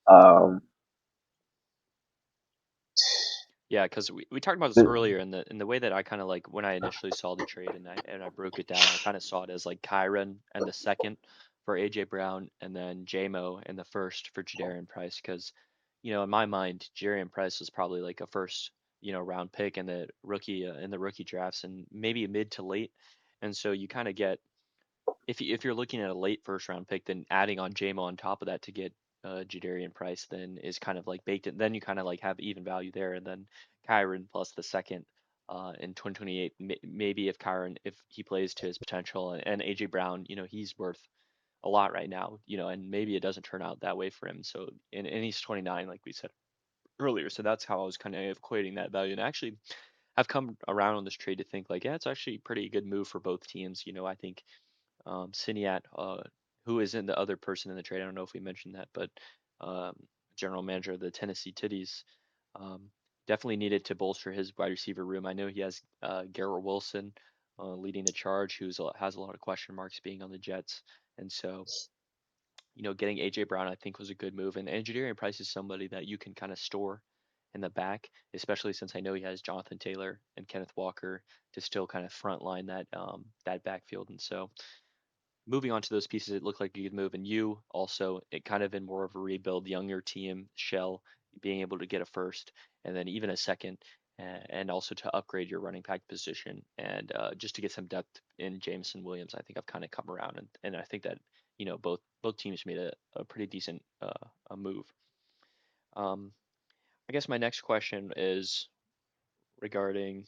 Um, Yeah, because we talked about this the, earlier, in the way that I kind of like when I initially saw the trade and I broke it down, I kind of saw it as like Kyron and the second for AJ Brown, and then JMO and the first for Jadarian Price. Because in my mind, Jadarian Price was probably like a first round pick in the rookie drafts, and maybe a mid to late. And so you kind of get, if you're looking at a late first round pick, then adding on JMO on top of that to get Jadarian Price then is kind of like baked in. Then you kind of like have even value there, and then Kyron plus the second in 2028. Maybe if he plays to his potential, and AJ Brown, he's worth a lot right now, and maybe it doesn't turn out that way for him. So and he's 29, like we said earlier. So that's how I was kind of equating that value, and actually I've come around on this trade to think like, yeah, it's actually a pretty good move for both teams. I think Siniat, who is in the other person in the trade. I don't know if we mentioned that, but um, general manager of the Tennessee Titties, um, definitely needed to bolster his wide receiver room. I know he has Garrett Wilson leading the charge, has a lot of question marks being on the Jets, and so getting AJ Brown I think was a good move. And Jadarian Price is somebody that you can kind of store in the back, especially since I know he has Jonathan Taylor and Kenneth Walker to still kind of front line that backfield, and so moving on to those pieces, it looked like you could move. And you also, it kind of in more of a rebuild, younger team shell, being able to get a first and then even a second, and also to upgrade your running back position and just to get some depth in Jameson Williams. I think I've kind of come around, and I think that both teams made a pretty decent a move. Um, I guess my next question is regarding,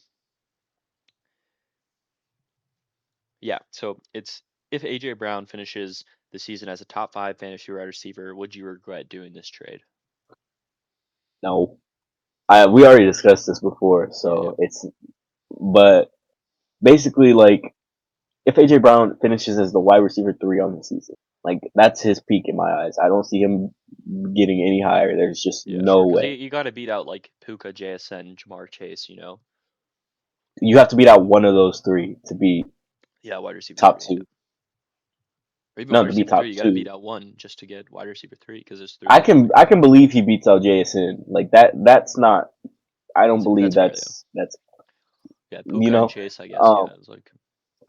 yeah, so it's, if AJ Brown finishes the season as a top five fantasy wide receiver, would you regret doing this trade? no, we already discussed this before, Yeah, yeah, so but basically, like, if AJ Brown finishes as the wide receiver 3 on the season, like, that's his peak in my eyes. I don't see him getting any higher. There's just yeah, sure. no Because you, way. you got to beat out like Puka, JSN, Jamar Chase. You have to beat out one of those three to be Yeah, wide receiver top three. Yeah, two. or even wide No, to be receiver three. top You got to beat two. out one just to get wide receiver three because there's three I of them. can I can believe he beats out JSN. Like that. That's not. I don't believe That's fair. Yeah, that's yeah. you Puka and know. Chase, I guess. Um, Yeah, it's like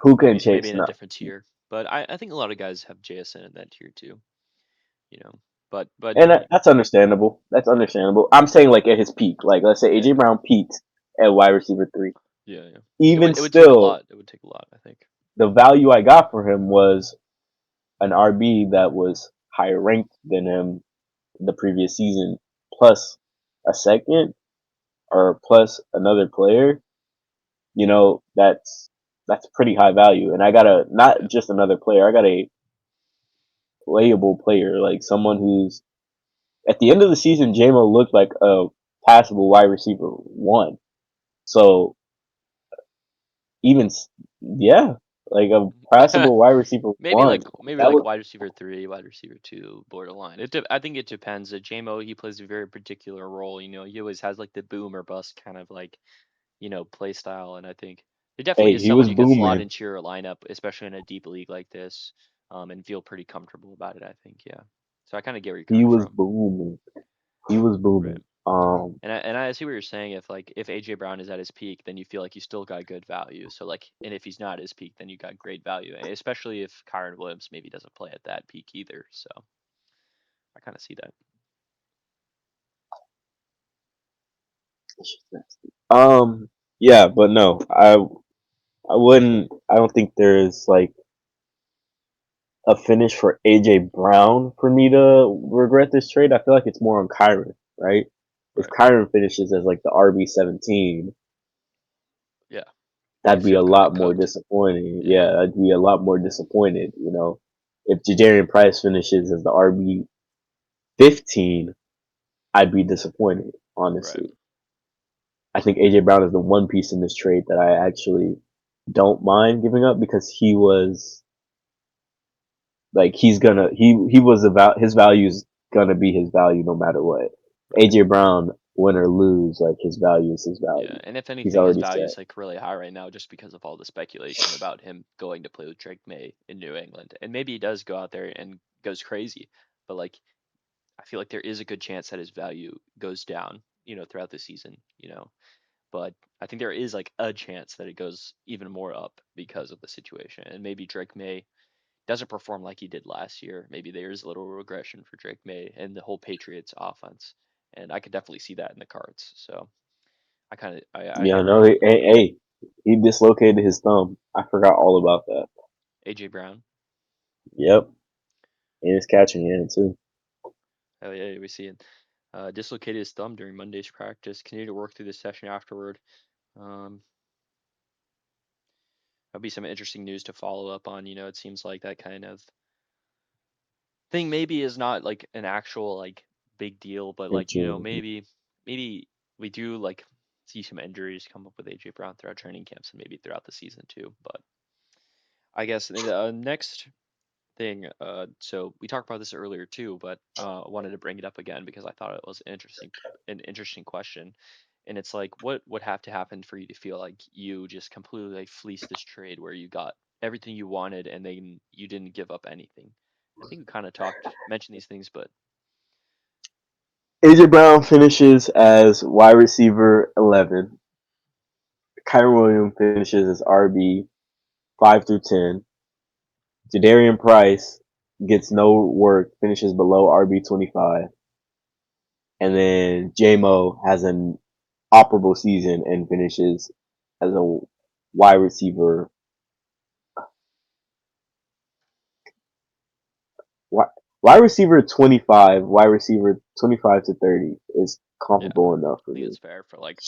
Puka and maybe Chase. in a No. different tier, but I think a lot of guys have JSN in that tier too. You know, but And that's understandable. That's yeah, understandable. I'm saying like at his peak. Like let's say yeah, AJ Brown peaked at wide receiver 3. yeah, yeah. It Even would it would take a still, lot. It would take a lot, I think. the value I got for him was an RB that was higher ranked than him the previous season, plus a second or plus another player. That's pretty high value. And I got a not Yeah. just another player. I got a playable player, like someone who's at the end of the season. JMO looked like a passable wide receiver 1. So even yeah, like a passable wide receiver Maybe 1. like maybe That like was wide receiver three, wide receiver two, borderline. I think it depends. JMO, he plays a very particular role. He always has like the boom or bust kind of like play style, and I think it definitely hey, is he someone was you can slot booming. into your lineup, especially in a deep league like this, and feel pretty comfortable about it. I think, yeah. So I kind of get where you're He coming was from, booming. He was right? booming. And I see what you're saying. If AJ Brown is at his peak, then you feel like you still got good value. So like, and if he's not at his peak, then you got great value, especially if Kyron Williams maybe doesn't play at that peak either. So I kind of see that. Yeah, but no, I wouldn't. I don't think there's like a finish for AJ Brown for me to regret this trade. I feel like it's more on Kyron, right? If Right. Kyron finishes as like the RB17, Yeah. You that'd be a feel kind of lot more cooked. disappointing. Yeah. Yeah, I'd be a lot more disappointed. If Jadarian Price finishes as the RB15, I'd be disappointed. Right. Honestly, I think AJ Brown is the one piece in this trade that I actually don't mind giving up because he was Like he was about his value's gonna be his value no matter what. Right. AJ Brown, win or lose, like his value is his Yeah, value. and if He's anything, his already value set. is like really high right now just because of all the speculation about him going to play with Drake May in New England. And maybe he does go out there and goes crazy, but like I feel like there is a good chance that his value goes down, throughout the season. But I think there is like a chance that it goes even more up because of the situation. And maybe Drake May doesn't perform like he did last year. Maybe there is a little regression for Drake May and the whole Patriots offense. And I could definitely see that in the cards. So I Yeah, I agree know. with you on that. He dislocated his thumb. I forgot all about that. AJ Brown. Yep, and his catching hand too. Oh yeah, we see it. Dislocated his thumb during Monday's practice. Continued to work through the session afterward. Um, That'll be some interesting news to follow up on. It seems like that kind of thing maybe is not like an actual like big deal, but like Injury. maybe we do like see some injuries come up with AJ Brown throughout training camps and maybe throughout the season too. But I guess the next thing, so we talked about this earlier too, but I wanted to bring it up again because I thought it was an interesting question. And it's like, what would have to happen for you to feel like you just completely like fleeced this trade where you got everything you wanted and then you didn't give up anything? I think we kind of mentioned these things, but AJ Brown finishes as wide receiver 11. Kyron Williams finishes as RB 5 through 10. Jadarian Price gets no work, finishes below RB 25, and then JMO has an operable season and finishes as a wide receiver. Wide receiver 25, wide receiver 25 to 30 is yeah, comfortable enough I for think me. it's fair for like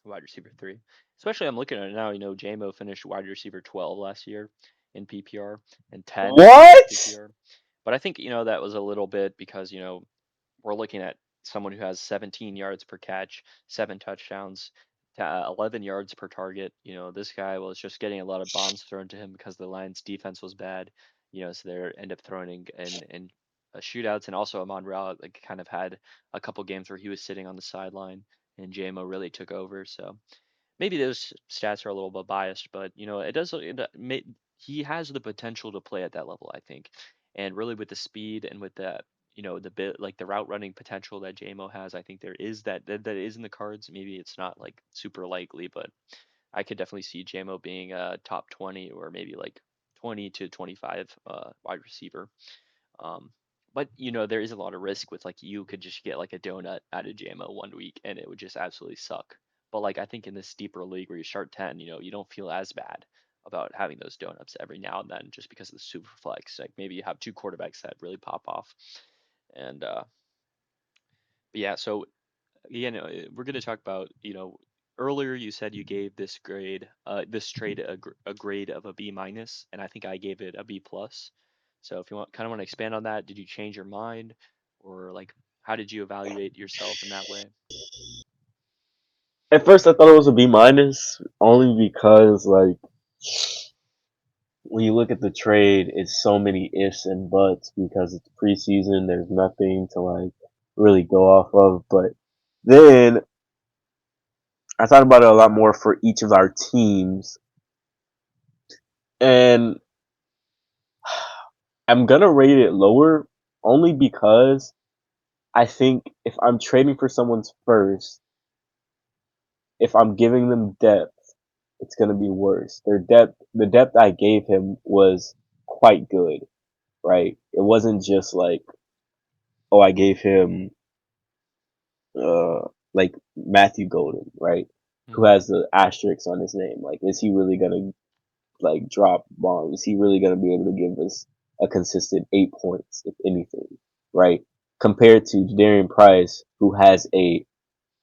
wide receiver three. Especially I'm looking at it now, JMO finished wide receiver 12 last year in PPR and 10 in half What? PPR. But I think, that was a little bit because, we're looking at someone who has 17 yards per catch, 7 touchdowns, 11 yards per target. This guy was just getting a lot of bombs thrown to him because the Lions' defense was bad. So they end up throwing in shootouts, and also Amon Ra like kind of had a couple games where he was sitting on the sideline, and JMO really took over. So maybe those stats are a little bit biased, but it does. He has the potential to play at that level, I think, and really with the speed and with the the bit like the route running potential that JMO has, I think there is that is in the cards. Maybe it's not like super likely, but I could definitely see JMO being a top 20 or maybe like 20 to 25 wide receiver. Um, but there is a lot of risk with like you could just get like a donut out of JMO one week and it would just absolutely suck. But like I think in this deeper league where you start 10, you don't feel as bad about having those donuts every now and then just because of the super flex. Like maybe you have two quarterbacks that really pop off. And but yeah, so again, we're going to talk about, earlier you said you gave this trade a grade of a B minus, and I think I gave it a B plus. So if you want to expand on that, did you change your mind, or like how did you evaluate yourself in that way? At first, I thought it was a B minus, only because like when you look at the trade, it's so many ifs and buts because it's preseason. There's nothing to like really go off of. But then I thought about it a lot more for each of our teams, and I'm gonna rate it lower only because I think if I'm trading for someone's first, if I'm giving them depth, it's gonna be worse. The depth I gave him was quite good, right? It wasn't just like, oh, I gave him like Matthew Golden, right? Who Hmm. has the asterisk on his name? Like, is he really gonna like drop bombs? Is he really gonna be able to give us a consistent 8 points, if anything, right? Compared to Darian Price, who has a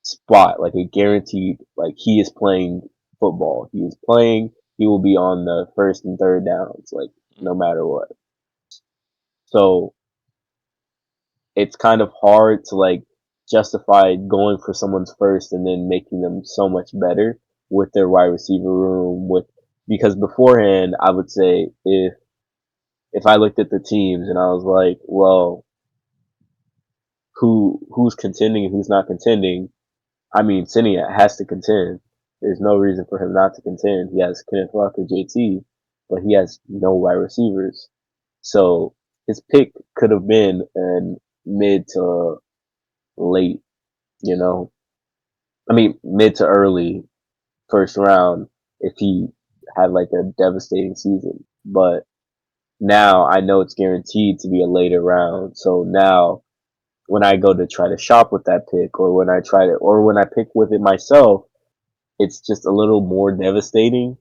spot, like a guaranteed, like he is playing football. He is playing. He will be on the first and third downs, like no Hmm. matter what. So it's kind of hard to like justify going for someone's first and then making them so much better with their wide receiver room with because beforehand I would say if if I looked at the teams and I was like, well, who's contending and who's not contending? I mean, Cinia has to contend. There's no reason for him not to contend. He has Kenneth Walker, JT, but he has no wide receivers. So his pick could have been in mid to late, you know, I mean, mid to early first round if he had like a devastating season. But now I know it's guaranteed to be a later round. So now when I go to try to shop with that pick or when I try to, or when I pick with it myself, it's just a little more devastating.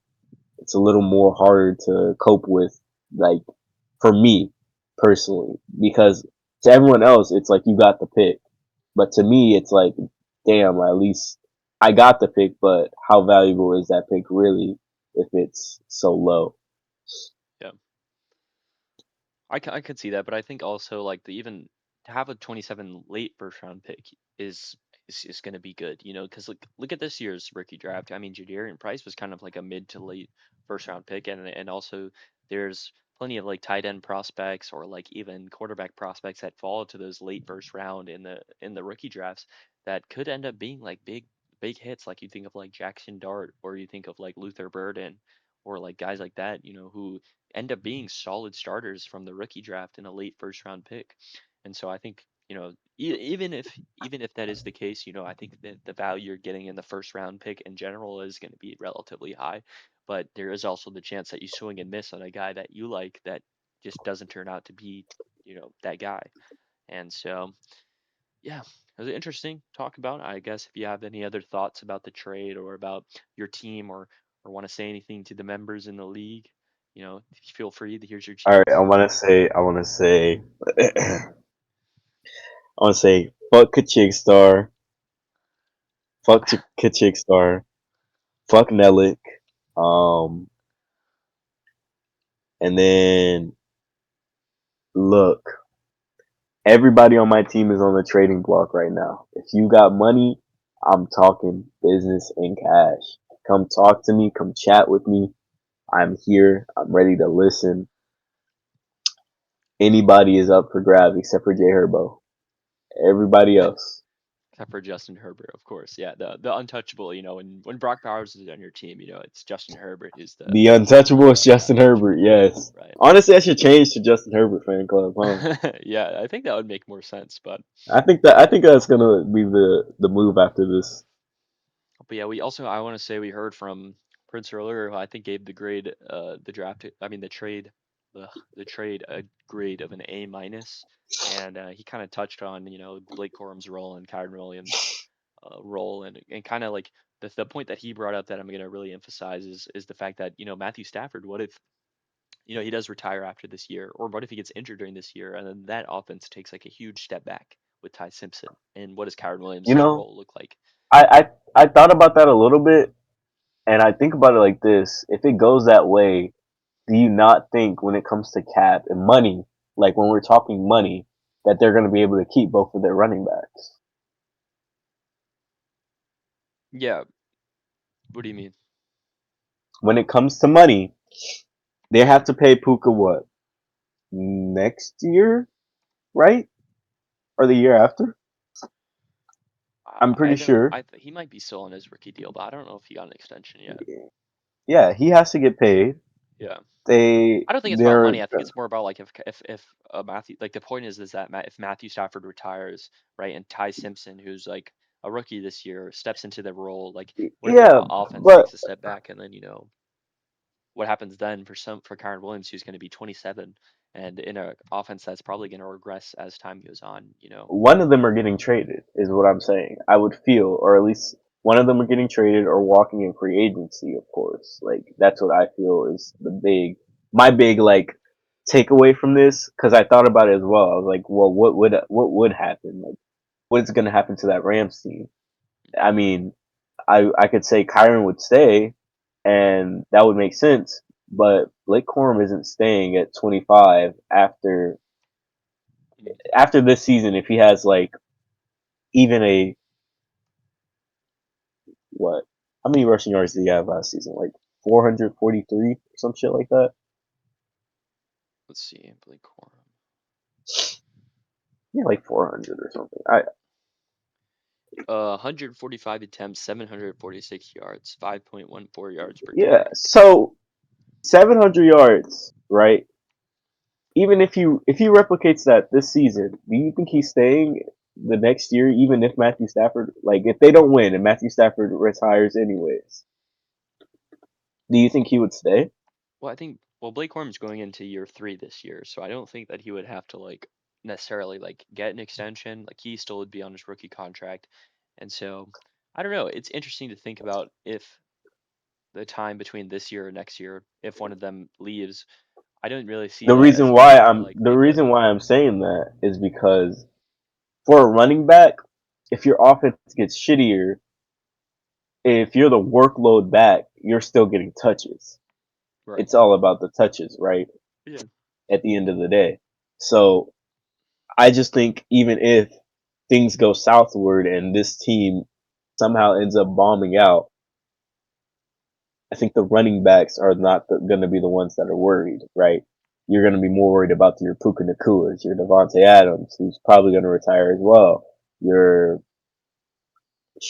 It's a little more harder to cope with, like, for me personally, because to everyone else, it's like you got the pick. But to me, it's like, damn, at least I got the pick, but how valuable is that pick really if it's so low? Yeah. I could see that, but I think also like the even to have a 27 late first round pick is is going to be good, you know, because look at this year's rookie draft. I mean, Jadarian Price was kind of like a mid to late first round pick, and also there's plenty of like tight end prospects or like even quarterback prospects that fall to those late first round in the rookie drafts that could end up being like big hits. Like you think of like Jackson Dart or you think of like Luther Burden or like guys like that, you know, who end up being solid starters from the rookie draft in a late first round pick. And so I think, you know, even if that is the case, you know, I think that the value you're getting in the first round pick in general is going to be relatively high. But there is also the chance that you swing and miss on a guy that you like that just doesn't turn out to be, you know, that guy. And so, yeah, it was interesting to talk about. I guess if you have any other thoughts about the trade or about your team or want to say anything to the members in the league, you know, feel free. Here's your All right, chance. I want to say, fuck Kachig Star, fuck Kachig Star, fuck Nelik, um, and then look, everybody on my team is on the trading block right now. If you got money, I'm talking business and cash. Come talk to me. Come chat with me. I'm here. I'm ready to listen. Anybody is up for grabs except for Jay Herbo. Everybody else, Except for Justin Herbert, of course. Yeah, the untouchable. You know, when Brock Bowers is on your team, you know it's Justin Herbert who's the the untouchable is Justin Herbert. untouchable, Yes. right? Honestly, I should change to Justin Herbert fan club, huh? Yeah, I think that would make more sense. I think that's gonna be the move after this. But yeah, we also I want to say we heard from Prince earlier, who I think gave the grade, the draft, I mean the trade a grade of an A minus, and he kind of touched on you know Blake Corum's role and Kyron Williams' role, and kind of like the point that he brought up that I'm gonna really emphasize is the fact that you know Matthew Stafford, what if you know he does retire after this year, or what if he gets injured during this year, and then that offense takes like a huge step back with Ty Simpson, and what does Kyron You Williams' know, role look like? I thought about that a little bit, and I think about it like this: if it goes that way, do you not think when it comes to cap and money, like when we're talking money, that they're going to be able to keep both of their running backs? Yeah, what do you mean? When it comes to money, they have to pay Puka what next year, right? Or the year after? I'm I pretty don't. sure. He might be still on his rookie deal, but I don't know if he got an extension yet. Yeah, he has to get paid. Yeah, They I don't think it's about they're money. I think it's more about like if Matthew like the point is that if Matthew Stafford retires, right, and Ty Simpson, who's like a rookie this year, steps into the role, like what if the yeah, offense but takes a step back, and then you know what happens then for Kyron Williams, who's going to be 27, and in a offense that's probably going to regress as time goes on. You know. one of them are getting traded, is what I'm saying. I would feel, or at least one of them are getting traded or walking in free agency. Of course, like that's what I feel is my big like takeaway from this. Because I thought about it as well. I was like, well, what would happen? Like, what is going to happen to that Rams team? I mean, I could say Kyron would stay, and that would make sense. But Blake Corum isn't staying at 25 Mm. after this season. If he has like even a what? How many rushing yards did he have last season? Like 443 or some shit like that. Let's see, Blake Corum. Yeah, like 400 or something. I 145 attempts, 746 yards, 5.14 yards per Yeah. carry. So 700 yards, right? Even if he replicates that this season, do you think he's staying the next year? Even if Matthew Stafford, like if they don't win and Matthew Stafford retires anyways, do you think he would stay? Well, I think Blake Corum's going into year 3 this year, so I don't think that he would have to like necessarily like get an extension. Like he still would be on his rookie contract, and so I don't know. It's interesting to think about if the time between this year and next year, if one of them leaves, I don't really see that as being very The likely. But reason why I'm saying that is because for a running back, if your offense gets shittier, if you're the workload back, you're still getting touches. right, It's all about the touches, right? yeah, At the end of the day. So I just think even if things go southward and this team somehow ends up bombing out, I think the running backs are not going to be the ones that are worried, right? You're going to be more worried about your Puka Nakuas, your Devontae Adams, who's probably going to retire as well. Your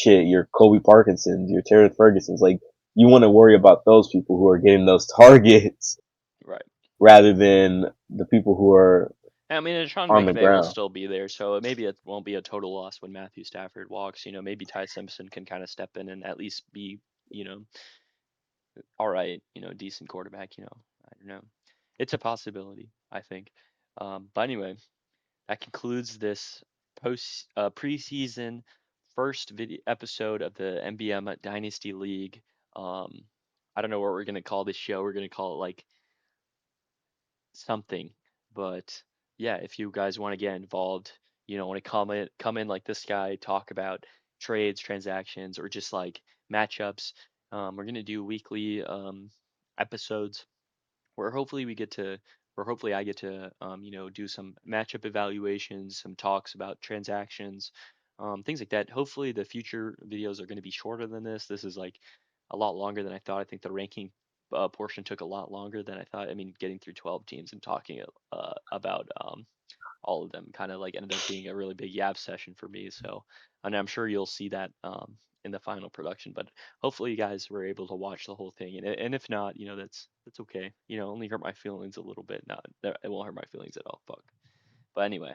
your Kobe Parkinsons, your Terrence Fergusons. Like, you want to worry about those people who are getting those targets right. rather than the people who are I mean, and Sean on the McVay will ground. still be there, so maybe it won't be a total loss when Matthew Stafford walks. Maybe Ty Simpson can kind of step in and at least be, you know, all right, decent quarterback. I don't know. It's a possibility, I think. But anyway, that concludes this preseason first video episode of the MBM Dynasty League. Um, I don't know what we're gonna call this show. We're gonna call it like something. But yeah, if you guys want to get involved, want to come in like this guy, talk about trades, transactions, or just like matchups. We're gonna do weekly episodes where hopefully I get to do some matchup evaluations, some talks about transactions, things like that. Hopefully the future videos are going to be shorter than this. This is like a lot longer than I thought. I think the ranking portion took a lot longer than I thought. I mean, getting through 12 teams and talking about all of them kind of like ended up being a really big yab session for me. So, and I'm sure you'll see that in the final production. But hopefully, you guys were able to watch the whole thing. And if not, that's okay. Only hurt my feelings a little bit. Not it won't hurt my feelings at all. Fuck. But anyway,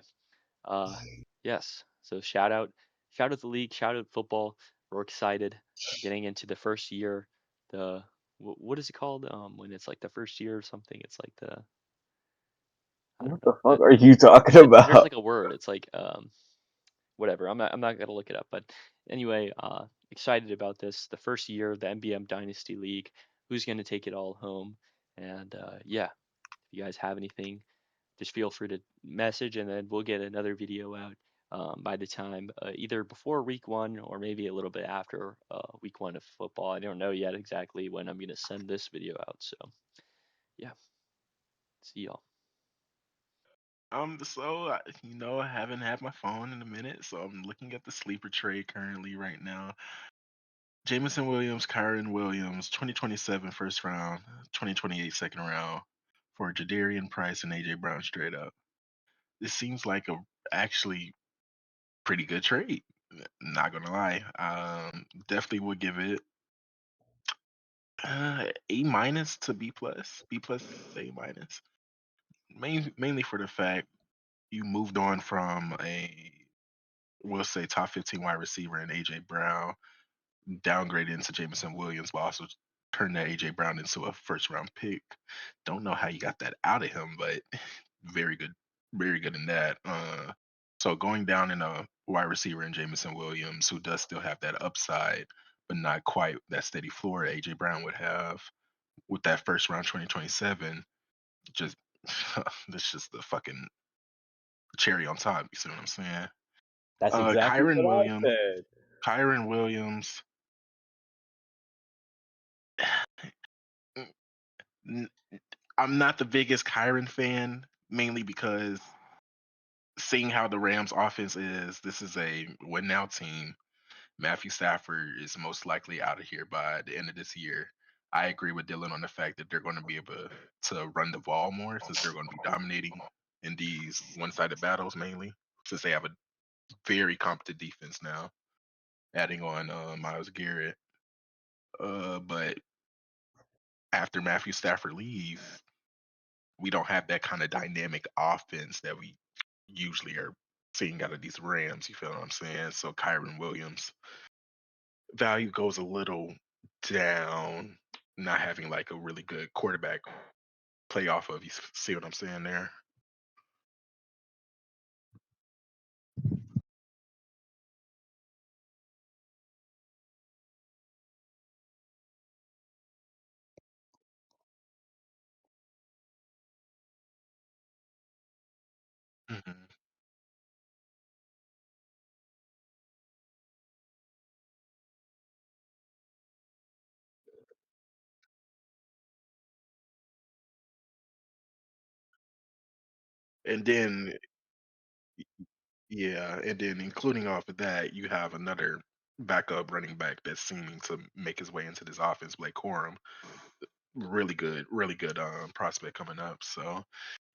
uh, yes. So shout out the league, shout out football. We're excited getting into the first year. The what is it called? When it's like the first year or something. It's like I What don't the know. fuck are you talking There's about? like a word. It's like whatever. I'm not gonna look it up. But anyway, excited about this. The first year of the MBM Dynasty League. Who's gonna take it all home? And yeah, if you guys have anything, just feel free to message, and then we'll get another video out by the time either before week 1 or maybe a little bit after week 1 of football. I don't know yet exactly when I'm gonna send this video out. So yeah, see y'all. I haven't had my phone in a minute, so I'm looking at the sleeper trade currently right now. Jameson Williams, Kyron Williams, 2027 first round, 2028 second round for Jadarian Price and AJ Brown straight up. This seems like a actually pretty good trade. Not gonna lie. Definitely would give it A minus to B plus, B plus A minus. Mainly for the fact you moved on from a we'll say top 15 wide receiver in AJ Brown, downgraded into Jameson Williams, but also turned that AJ Brown into a first round pick. Don't know how you got that out of him, but very good, very good in that. So going down in a wide receiver in Jameson Williams, who does still have that upside, but not quite that steady floor AJ Brown would have with that first round 2027, just that's just the fucking cherry on top. You see what I'm saying? That's exactly Kyron what I Williams. said. Kyron Williams. n- I'm not the biggest Kyron fan, mainly because seeing how the Rams offense is, this is a win now team. Matthew Stafford is most likely out of here by the end of this year. I agree with Dylan on the fact that they're going to be able to run the ball more since they're going to be dominating in these one-sided battles mainly, since they have a very competent defense now, adding on Miles Garrett. But after Matthew Stafford leaves, we don't have that kind of dynamic offense that we usually are seeing out of these Rams. You feel what I'm saying? So Kyron Williams value goes a little down, not having like a really good quarterback play off of. You see what I'm saying there? Mhm. And then, yeah, and then including off of that, you have another backup running back that's seeming to make his way into this offense, Blake Corum. Really good prospect coming up. So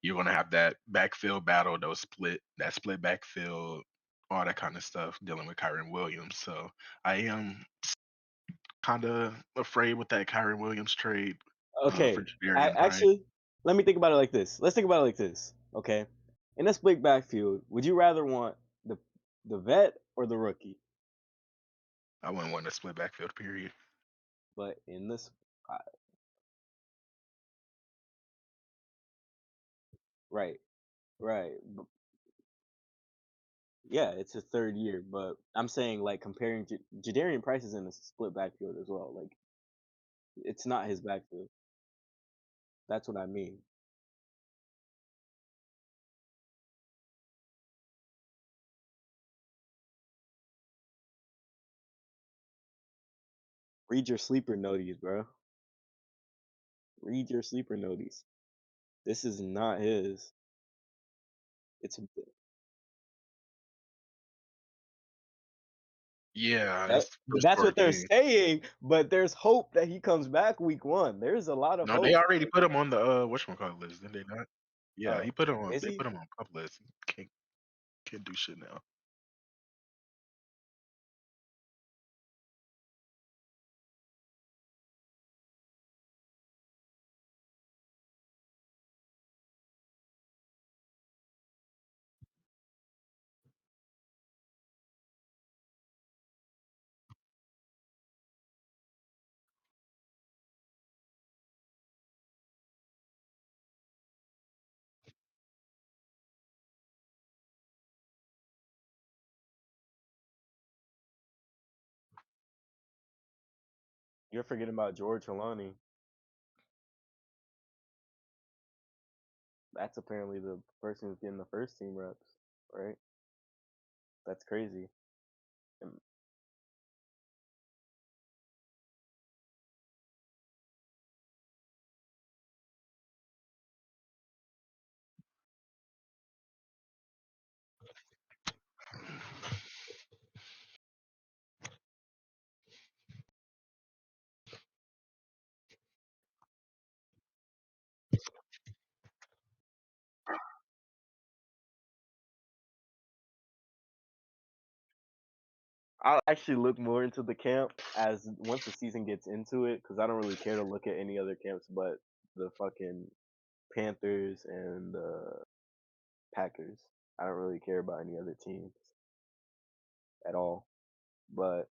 you're gonna have that backfield battle, that split backfield, all that kind of stuff, dealing with Kyron Williams. So I am kind of afraid with that Kyron Williams trade for Okay, Jadarian Bryant. actually, let me think about it like this. Let's think about it like this. Okay, in a split backfield, would you rather want the vet or the rookie? I wouldn't want a split backfield period. But in this, uh, right, right, yeah, it's his third year. But I'm saying like comparing Jadarian Price is in a split backfield as well. Like it's not his backfield. That's what I mean. Read your sleeper noties, bro. Read your sleeper noties. This is not his. It's Yeah, that. it's the That's short what they're game. saying. But there's hope that he comes back week one. There's a lot of No, they hope. already put him on the whatchamacallit list, did they not? Yeah, he Oh, put him on. is They he? put him on pup list. He can't do shit now. You're forgetting about George Holani. That's apparently the person who's getting the first team reps, right? That's crazy. And I'll actually look more into the camp as once the season gets into it, because I don't really care to look at any other camps but the fucking Panthers and the Packers. I don't really care about any other teams at all. But